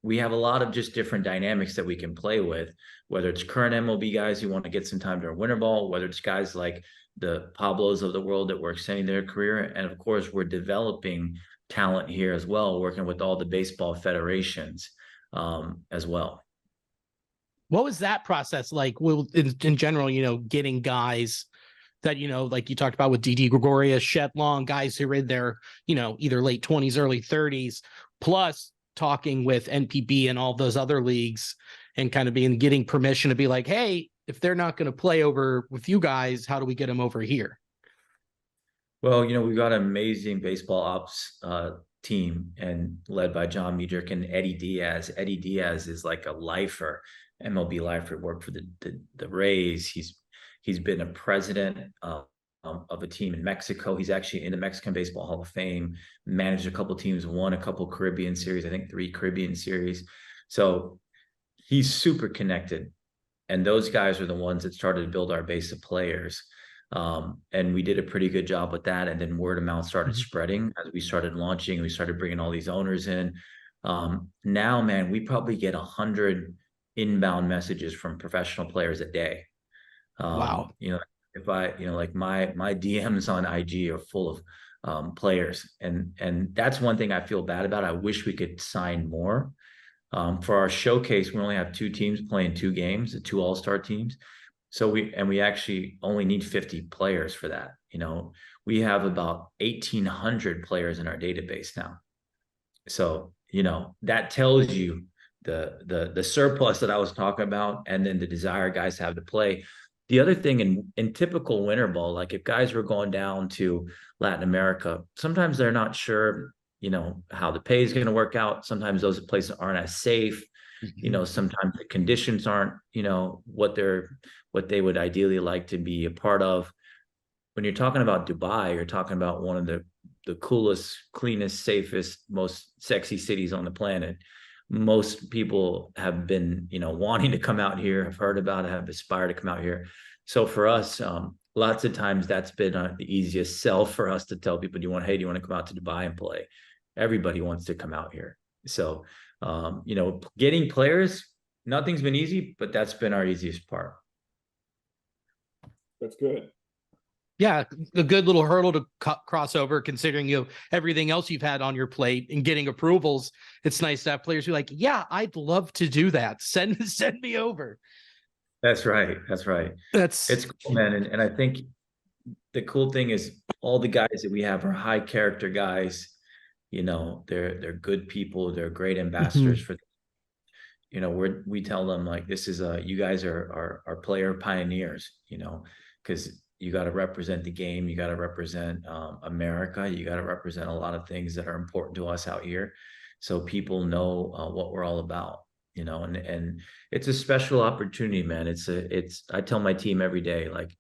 we have a lot of just different dynamics that we can play with, whether it's current MLB guys who want to get some time during winter ball, whether it's guys like the Pablos of the world that were extending their career. And of course, we're developing talent here as well, working with all the baseball federations as well. What was that process like? Well, in general, you know, getting guys that, you know, like you talked about with Didi Gregorius, Shet Long, guys who are in their, you know, either late 20s, early 30s, plus talking with NPB and all those other leagues and kind of getting permission to be like, hey, if they're not going to play over with you guys, how do we get them over here? Well, you know, we've got an amazing baseball ops team and led by John Muedrich and Eddie Diaz. Eddie Diaz is like a lifer, MLB lifer, worked for the Rays. He's been a president of a team in Mexico. He's actually in the Mexican Baseball Hall of Fame, managed a couple teams, won a couple Caribbean series, I think 3 Caribbean series. So he's super connected. And those guys are the ones that started to build our base of players. And we did a pretty good job with that. And then word of mouth started spreading as we started launching. We started bringing all these owners in. Now, man, we probably get 100 inbound messages from professional players a day. Wow. You know, if I, you know, like my DMs on IG are full of players. And that's one thing I feel bad about. I wish we could sign more. For our showcase, we only have 2 teams playing 2 games, the 2 all-star teams. So we actually only need 50 players for that. You know, we have about 1,800 players in our database now. So, you know, that tells you the surplus that I was talking about, and then the desire guys have to play. The other thing in typical winter ball, like if guys were going down to Latin America, sometimes they're not sure, you know, how the pay is going to work out. Sometimes those places aren't as safe. You know, sometimes the conditions aren't, you know, what they would ideally like to be a part of. When you're talking about Dubai, you're talking about one of the coolest, cleanest, safest, most sexy cities on the planet. Most people have been, you know, wanting to come out here, have heard about it, have aspired to come out here. So for us, lots of times that's been the easiest sell for us to tell people, do you want to come out to Dubai and play? Everybody wants to come out here. So, you know, getting players, nothing's been easy, but that's been our easiest part. That's good. Yeah, a good little hurdle to cross over, considering you everything else you've had on your plate and getting approvals. It's nice to have players who are like, yeah, I'd love to do that. Send me over. That's right. It's cool, man. And I think the cool thing is all the guys that we have are high character guys. You know, they're good people. They're great ambassadors for, you know, we tell them like, this is you guys are player pioneers, you know, because you got to represent the game. You got to represent America. You got to represent a lot of things that are important to us out here. So people know what we're all about, you know, and it's a special opportunity, man. I tell my team every day, like,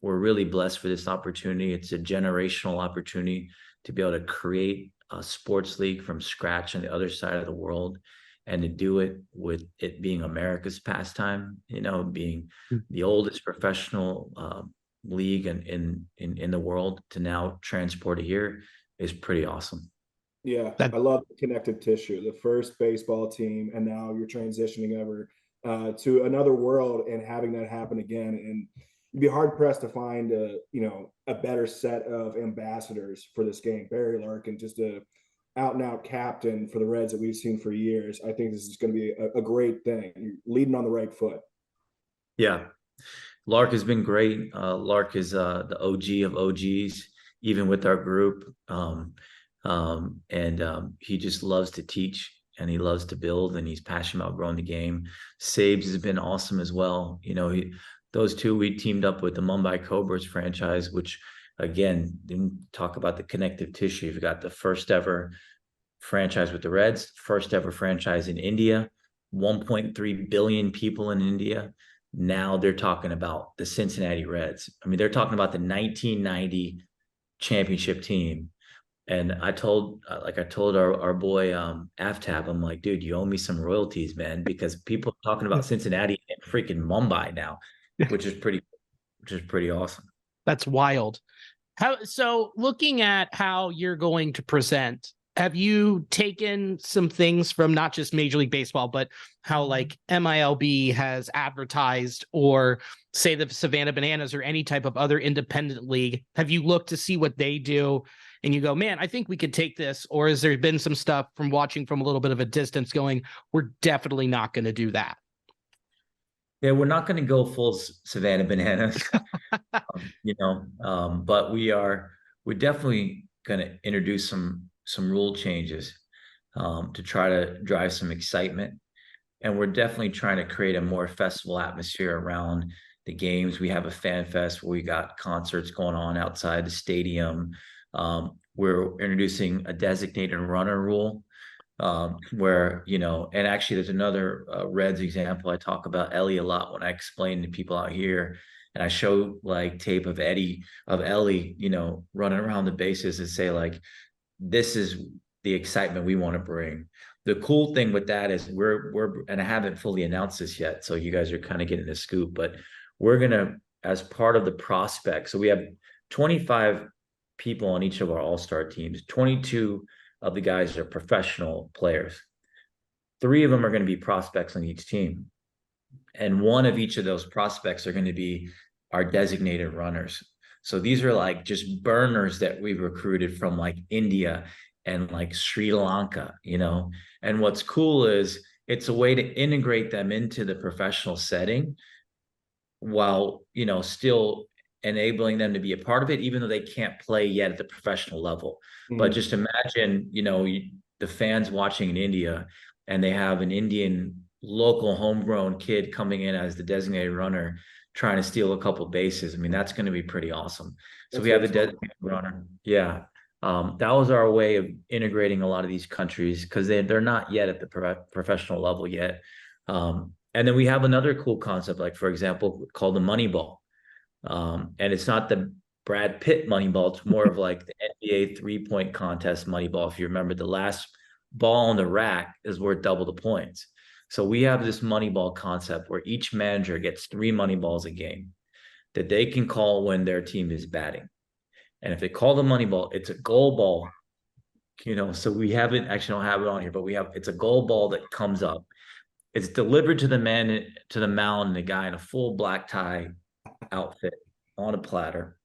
we're really blessed for this opportunity. It's a generational opportunity to be able to create a sports league from scratch on the other side of the world, and to do it with it being America's pastime, you know, being the oldest professional league in the world, to now transport it here is pretty awesome. Yeah, I love the connective tissue, the first baseball team, and now you're transitioning over to another world and having that happen again. And you'd be hard pressed to find a better set of ambassadors for this game. Barry Larkin, just a out and out captain for the Reds that we've seen for years. I think this is going to be a great thing. You're leading on the right foot. Yeah. Lark has been great. Lark is the OG of OGs, even with our group. He just loves to teach, and he loves to build, and he's passionate about growing the game. Sabes has been awesome as well. You know, those two, we teamed up with the Mumbai Cobras franchise, which, again, didn't talk about the connective tissue. You've got the first ever franchise with the Reds, first ever franchise in India, 1.3 billion people in India. Now they're talking about the Cincinnati Reds. I mean, they're talking about the 1990 championship team. And I told our boy Aftab, I'm like, dude, you owe me some royalties, man, because people are talking about Cincinnati and freaking Mumbai now, which is pretty awesome. That's wild. So looking at how you're going to present have you taken some things from not just Major League Baseball, but how like MILB has advertised, or say the Savannah Bananas or any type of other independent league? Have you looked to see what they do and you go, man, I think we could take this? Or has there been some stuff from watching from a little bit of a distance going, we're definitely not going to do that? Yeah, we're not going to go full Savannah Bananas, but we're definitely going to introduce some rule changes to try to drive some excitement. And we're definitely trying to create a more festival atmosphere around the games. We have a fan fest where we got concerts going on outside the stadium. We're introducing a designated runner rule where, and actually there's another Reds example. I talk about Ellie a lot when I explain to people out here, and I show like tape of Ellie, running around the bases and say like, this is the excitement we want to bring. The cool thing with that is and I haven't fully announced this yet, so you guys are kind of getting the scoop, but we're going to, as part of the prospect, so we have 25 people on each of our all-star teams. 22 of the guys are professional players. 3 of them are going to be prospects on each team. And 1 of each of those prospects are going to be our designated runners. So these are like just burners that we've recruited from like India and like Sri Lanka, And what's cool is it's a way to integrate them into the professional setting while, still enabling them to be a part of it, even though they can't play yet at the professional level. Mm-hmm. But just imagine, the fans watching in India, and they have an Indian local homegrown kid coming in as the designated runner, trying to steal a couple bases. I mean, that's going to be pretty awesome. So we have a designated runner. Yeah. That was our way of integrating a lot of these countries, because they're not yet at the professional level yet. And then we have another cool concept, like, for example, called the money ball. And it's not the Brad Pitt money ball. It's more of like the NBA 3-point contest money ball. If you remember, the last ball on the rack is worth double the points. So we have this money ball concept where each manager gets 3 money balls a game that they can call when their team is batting. And if they call the money ball, it's a goal ball, so we don't have it on here, but it's a goal ball that comes up. It's delivered to the mound, and the guy in a full black tie outfit on a platter.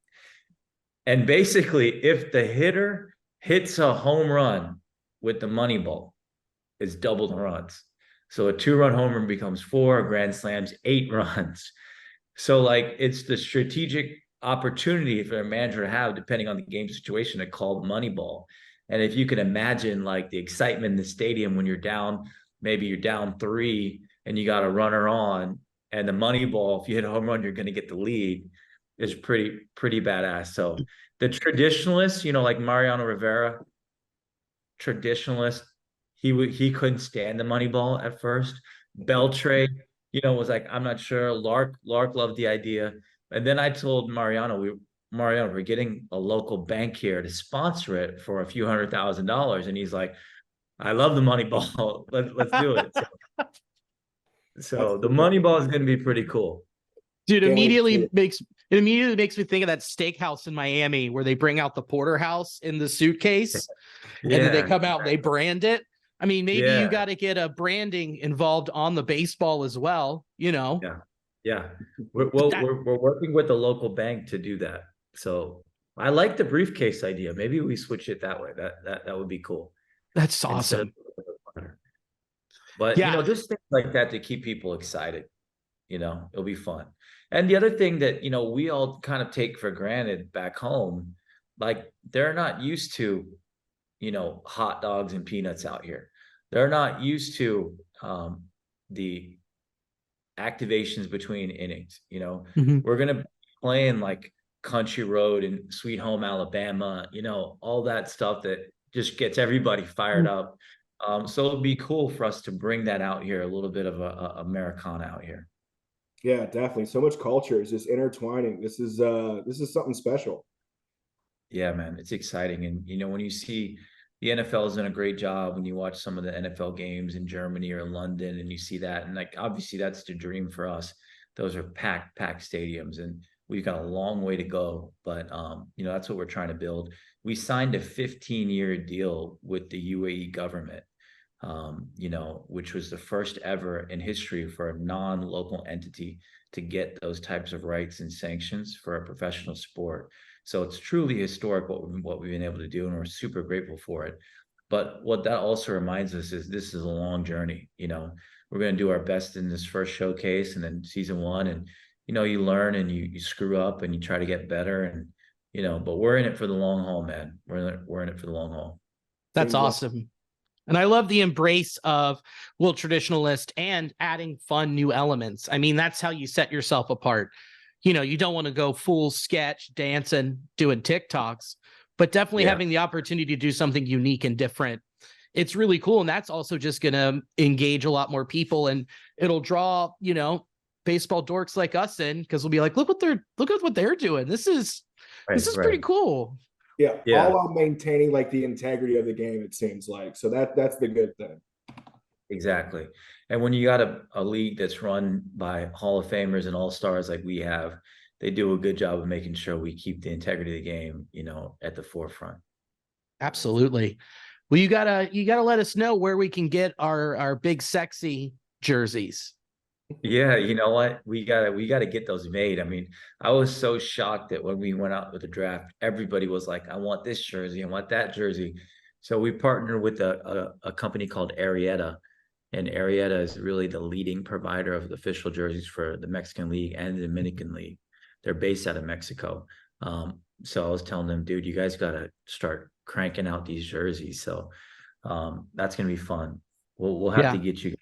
And basically, if the hitter hits a home run with the money ball, it's double the runs. So a 2-run home run becomes 4, grand slams 8 runs. So like, it's the strategic opportunity for a manager to have, depending on the game situation, to call the money ball. And if you can imagine like the excitement in the stadium when you're down 3 and you got a runner on, and the money ball, if you hit a home run, you're going to get the lead, is pretty badass. So the traditionalists, like Mariano Rivera, traditionalist, he couldn't stand the money ball at first. Beltre, was like, I'm not sure. Lark loved the idea. And then I told Mariano, we're getting a local bank here to sponsor it for a few $100,000. And he's like, I love the money ball. Let's do it. So the money ball is going to be pretty cool. Dude, it immediately makes me think of that steakhouse in Miami where they bring out the porterhouse in the suitcase and then they come out and they brand it. I mean, maybe you got to get a branding involved on the baseball as well, Yeah. We're working with the local bank to do that. So I like the briefcase idea. Maybe we switch it that way. That would be cool. That's awesome. But just things like that to keep people excited. It'll be fun. And the other thing that we all kind of take for granted back home, like, they're not used to hot dogs and peanuts out here. They're not used to the activations between innings. Mm-hmm. We're gonna be playing like Country Road and Sweet Home Alabama, all that stuff that just gets everybody fired up. So it'd be cool for us to bring that out here, a little bit of a Americana out here. Yeah, definitely. So much culture is just intertwining. This is something special. Yeah, man, it's exciting. And when you see the NFL has done a great job, when you watch some of the NFL games in Germany or London, and you see that, and like, obviously that's the dream for us. Those are packed stadiums, and we've got a long way to go, but you know, that's what we're trying to build. We signed a 15-year deal with the UAE government, you know, which was the first ever in history for a non-local entity to get those types of rights and sanctions for a professional sport. So it's truly historic what we've been able to do, and we're super grateful for it. But what that also reminds us is this is a long journey. You know, we're going to do our best in this first showcase and then season one, and you know, you learn and you screw up and you try to get better, and you know, but we're in it for the long haul, man. We're in it for the long haul. That's awesome. And I love the embrace of traditionalist and adding fun new elements. I mean, that's how you set yourself apart. You know, you don't want to go full sketch, dancing, doing TikToks, but definitely having the opportunity to do something unique and different. It's really cool. And that's also just going to engage a lot more people, and it'll draw, you know, baseball dorks like us in, because we'll be like, look at what they're doing. This is pretty cool. Yeah, all while maintaining like the integrity of the game, it seems like. So that's the good thing. Exactly. And when you got a league that's run by Hall of Famers and all-stars like we have, they do a good job of making sure we keep the integrity of the game, you know, at the forefront. Absolutely. Well, you gotta let us know where we can get our big sexy jerseys. Yeah, you know what? We gotta get those made. I mean, I was so shocked that when we went out with the draft, everybody was like, I want this jersey, I want that jersey. So we partnered with a company called Arietta, and Arietta is really the leading provider of the official jerseys for the Mexican League and the Dominican League. They're based out of Mexico. So I was telling them, dude, you guys gotta start cranking out these jerseys. So that's gonna be fun. We'll have to get you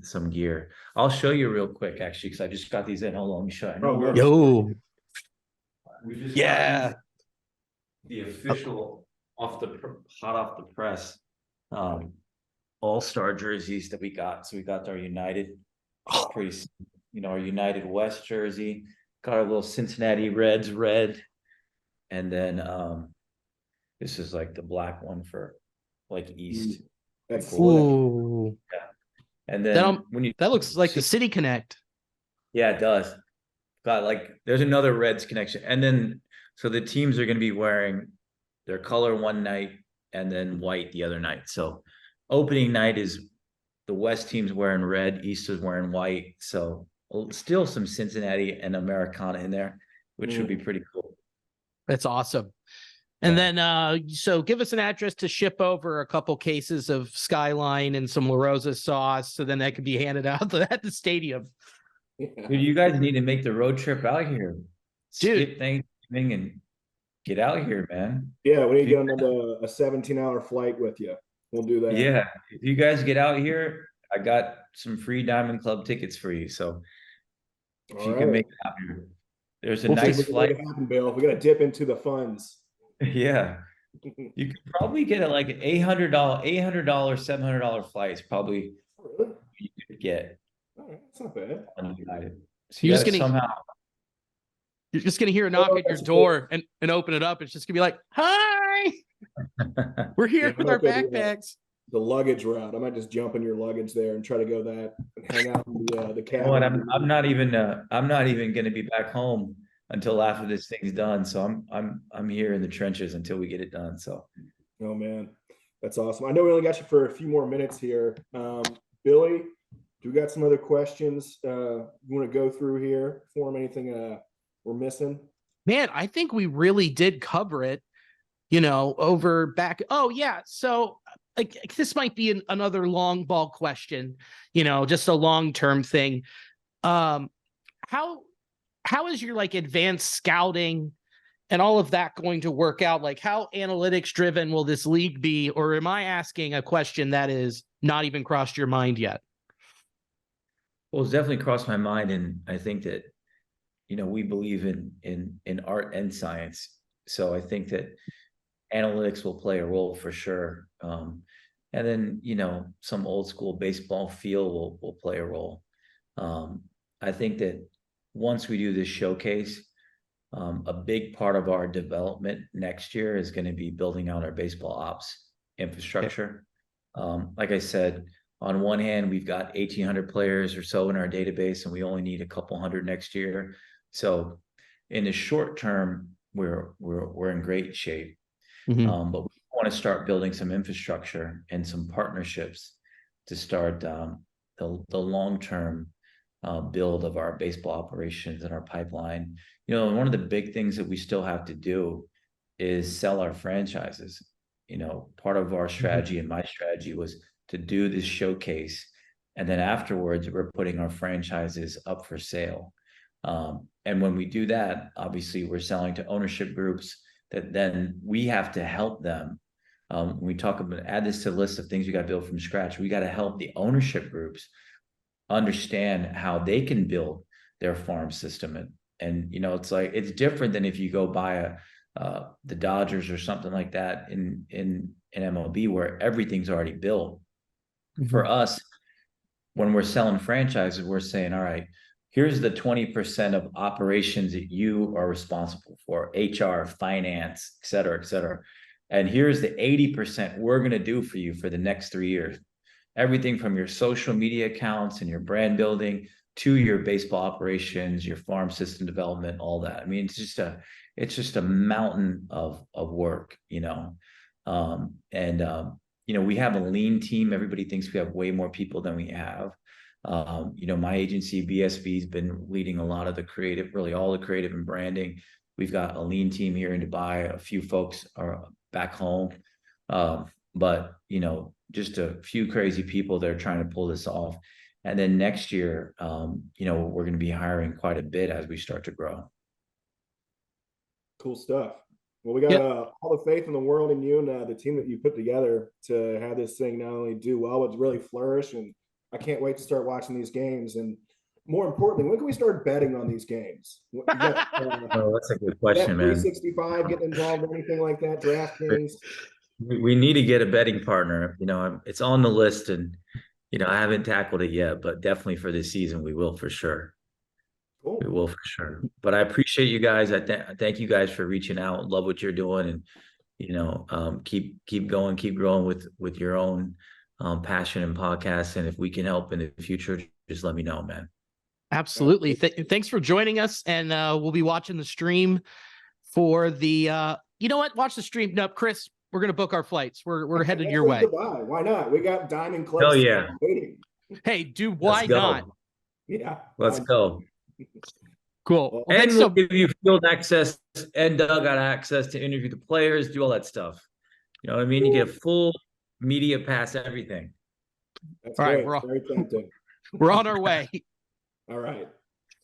some gear. I'll show you real quick, actually, because I just got these in. Hold on, let me show you. Yo. We just got the official hot off the press all-star jerseys that we got. So we got our United, pretty, you know, our United West jersey, got our little Cincinnati Reds red, and then this is like the black one for like East. That's cool. Yeah. And then that looks like the City Connect. Yeah, it does. Got like there's another Reds connection. And then so the teams are going to be wearing their color one night and then white the other night. So opening night is the West team's wearing red, East is wearing white. So still some Cincinnati and Americana in there, which would be pretty cool. That's awesome. And then, so give us an address to ship over a couple cases of Skyline and some La Rosa sauce, so then that could be handed out at the stadium. Dude, you guys need to make the road trip out here. Dude. Skip Thanksgiving and get out here, man. Yeah, we need to get on a 17-hour flight with you. We'll do that. Yeah, if you guys get out here, I got some free Diamond Club tickets for you. So if you can make it out here, there's a nice flight. Bill, we got to dip into the funds. Yeah, you could probably get it like an $800, $700 flights. Probably you could get. All right, that's not bad. So you're just gonna hear a knock at your door and open it up. It's just gonna be like, "Hi, we're here with our backpacks." The luggage route. I might just jump in your luggage there and try to go that and hang out in the cabin. You know, I'm not even going to be back home until after this thing's done. So I'm here in the trenches until we get it done. So. Oh man, that's awesome. I know we only got you for a few more minutes here. Billy, do we got some other questions you want to go through here for him? Anything we're missing? Man, I think we really did cover it, you know, over back. Oh yeah. So like this might be another long ball question, you know, just a long-term thing. How is your like advanced scouting and all of that going to work out? Like how analytics driven will this league be? Or am I asking a question that is not even crossed your mind yet? Well, it's definitely crossed my mind. And I think that, you know, we believe in art and science. So I think that analytics will play a role for sure. And then, you know, some old school baseball feel will play a role. I think that once we do this showcase, a big part of our development next year is going to be building out our baseball ops infrastructure. Like I said, on one hand, we've got 1,800 players or so in our database, and we only need a couple hundred next year. So in the short term, we're in great shape. Mhm. But we want to start building some infrastructure and some partnerships to start the long-term build of our baseball operations and our pipeline. You know, one of the big things that we still have to do is sell our franchises. You know, part of our strategy and my strategy was to do this showcase, and then afterwards we're putting our franchises up for sale. And when we do that, obviously we're selling to ownership groups that then we have to help them. When we talk about, add this to the list of things we got to build from scratch, we got to help the ownership groups understand how they can build their farm system. And you know, it's like, it's different than if you go buy the Dodgers or something like that in MLB where everything's already built. For us, when we're selling franchises, we're saying, all right, here's the 20% of operations that you are responsible for, HR, finance, et cetera, et cetera. And here's the 80% we're going to do for you for the next 3 years. Everything from your social media accounts and your brand building to your baseball operations, your farm system development, all that. I mean, it's just a mountain of work, you know. You know, we have a lean team. Everybody thinks we have way more people than we have. You know, my agency, BSV, has been leading a lot of the creative, really all the creative and branding. We've got a lean team here in Dubai. A few folks are back home. But, you know, just a few crazy people that are trying to pull this off. And then next year, you know, we're going to be hiring quite a bit as we start to grow. Cool stuff. Well, we got all the faith in the world in you and the team that you put together to have this thing not only do well, but to really flourish. And I can't wait to start watching these games. And more importantly, when can we start betting on these games? Oh, that's a good question, man. 365 getting involved in anything like that? DraftKings? We need to get a betting partner. You know, it's on the list, and you know, I haven't tackled it yet, but definitely for this season, we will for sure. Cool. We will for sure. But I appreciate you guys. I thank you guys for reaching out. Love what you're doing, and you know, keep going, keep growing with your own passion and podcast. And if we can help in the future, just let me know, man. Absolutely. Thanks for joining us, and we'll be watching the stream for the. You know what? Watch the stream. No, Chris, we're gonna book our flights. We're headed your way. Dubai. Why not? We got Diamond Club. Oh yeah. Waiting. Hey, dude, why not? Yeah. Let's go. Cool. Well, and we'll give you field access and dugout access to interview the players, do all that stuff. You know what I mean? You get a full media pass, everything. That's all right. Very tempting. We're on our way. All right.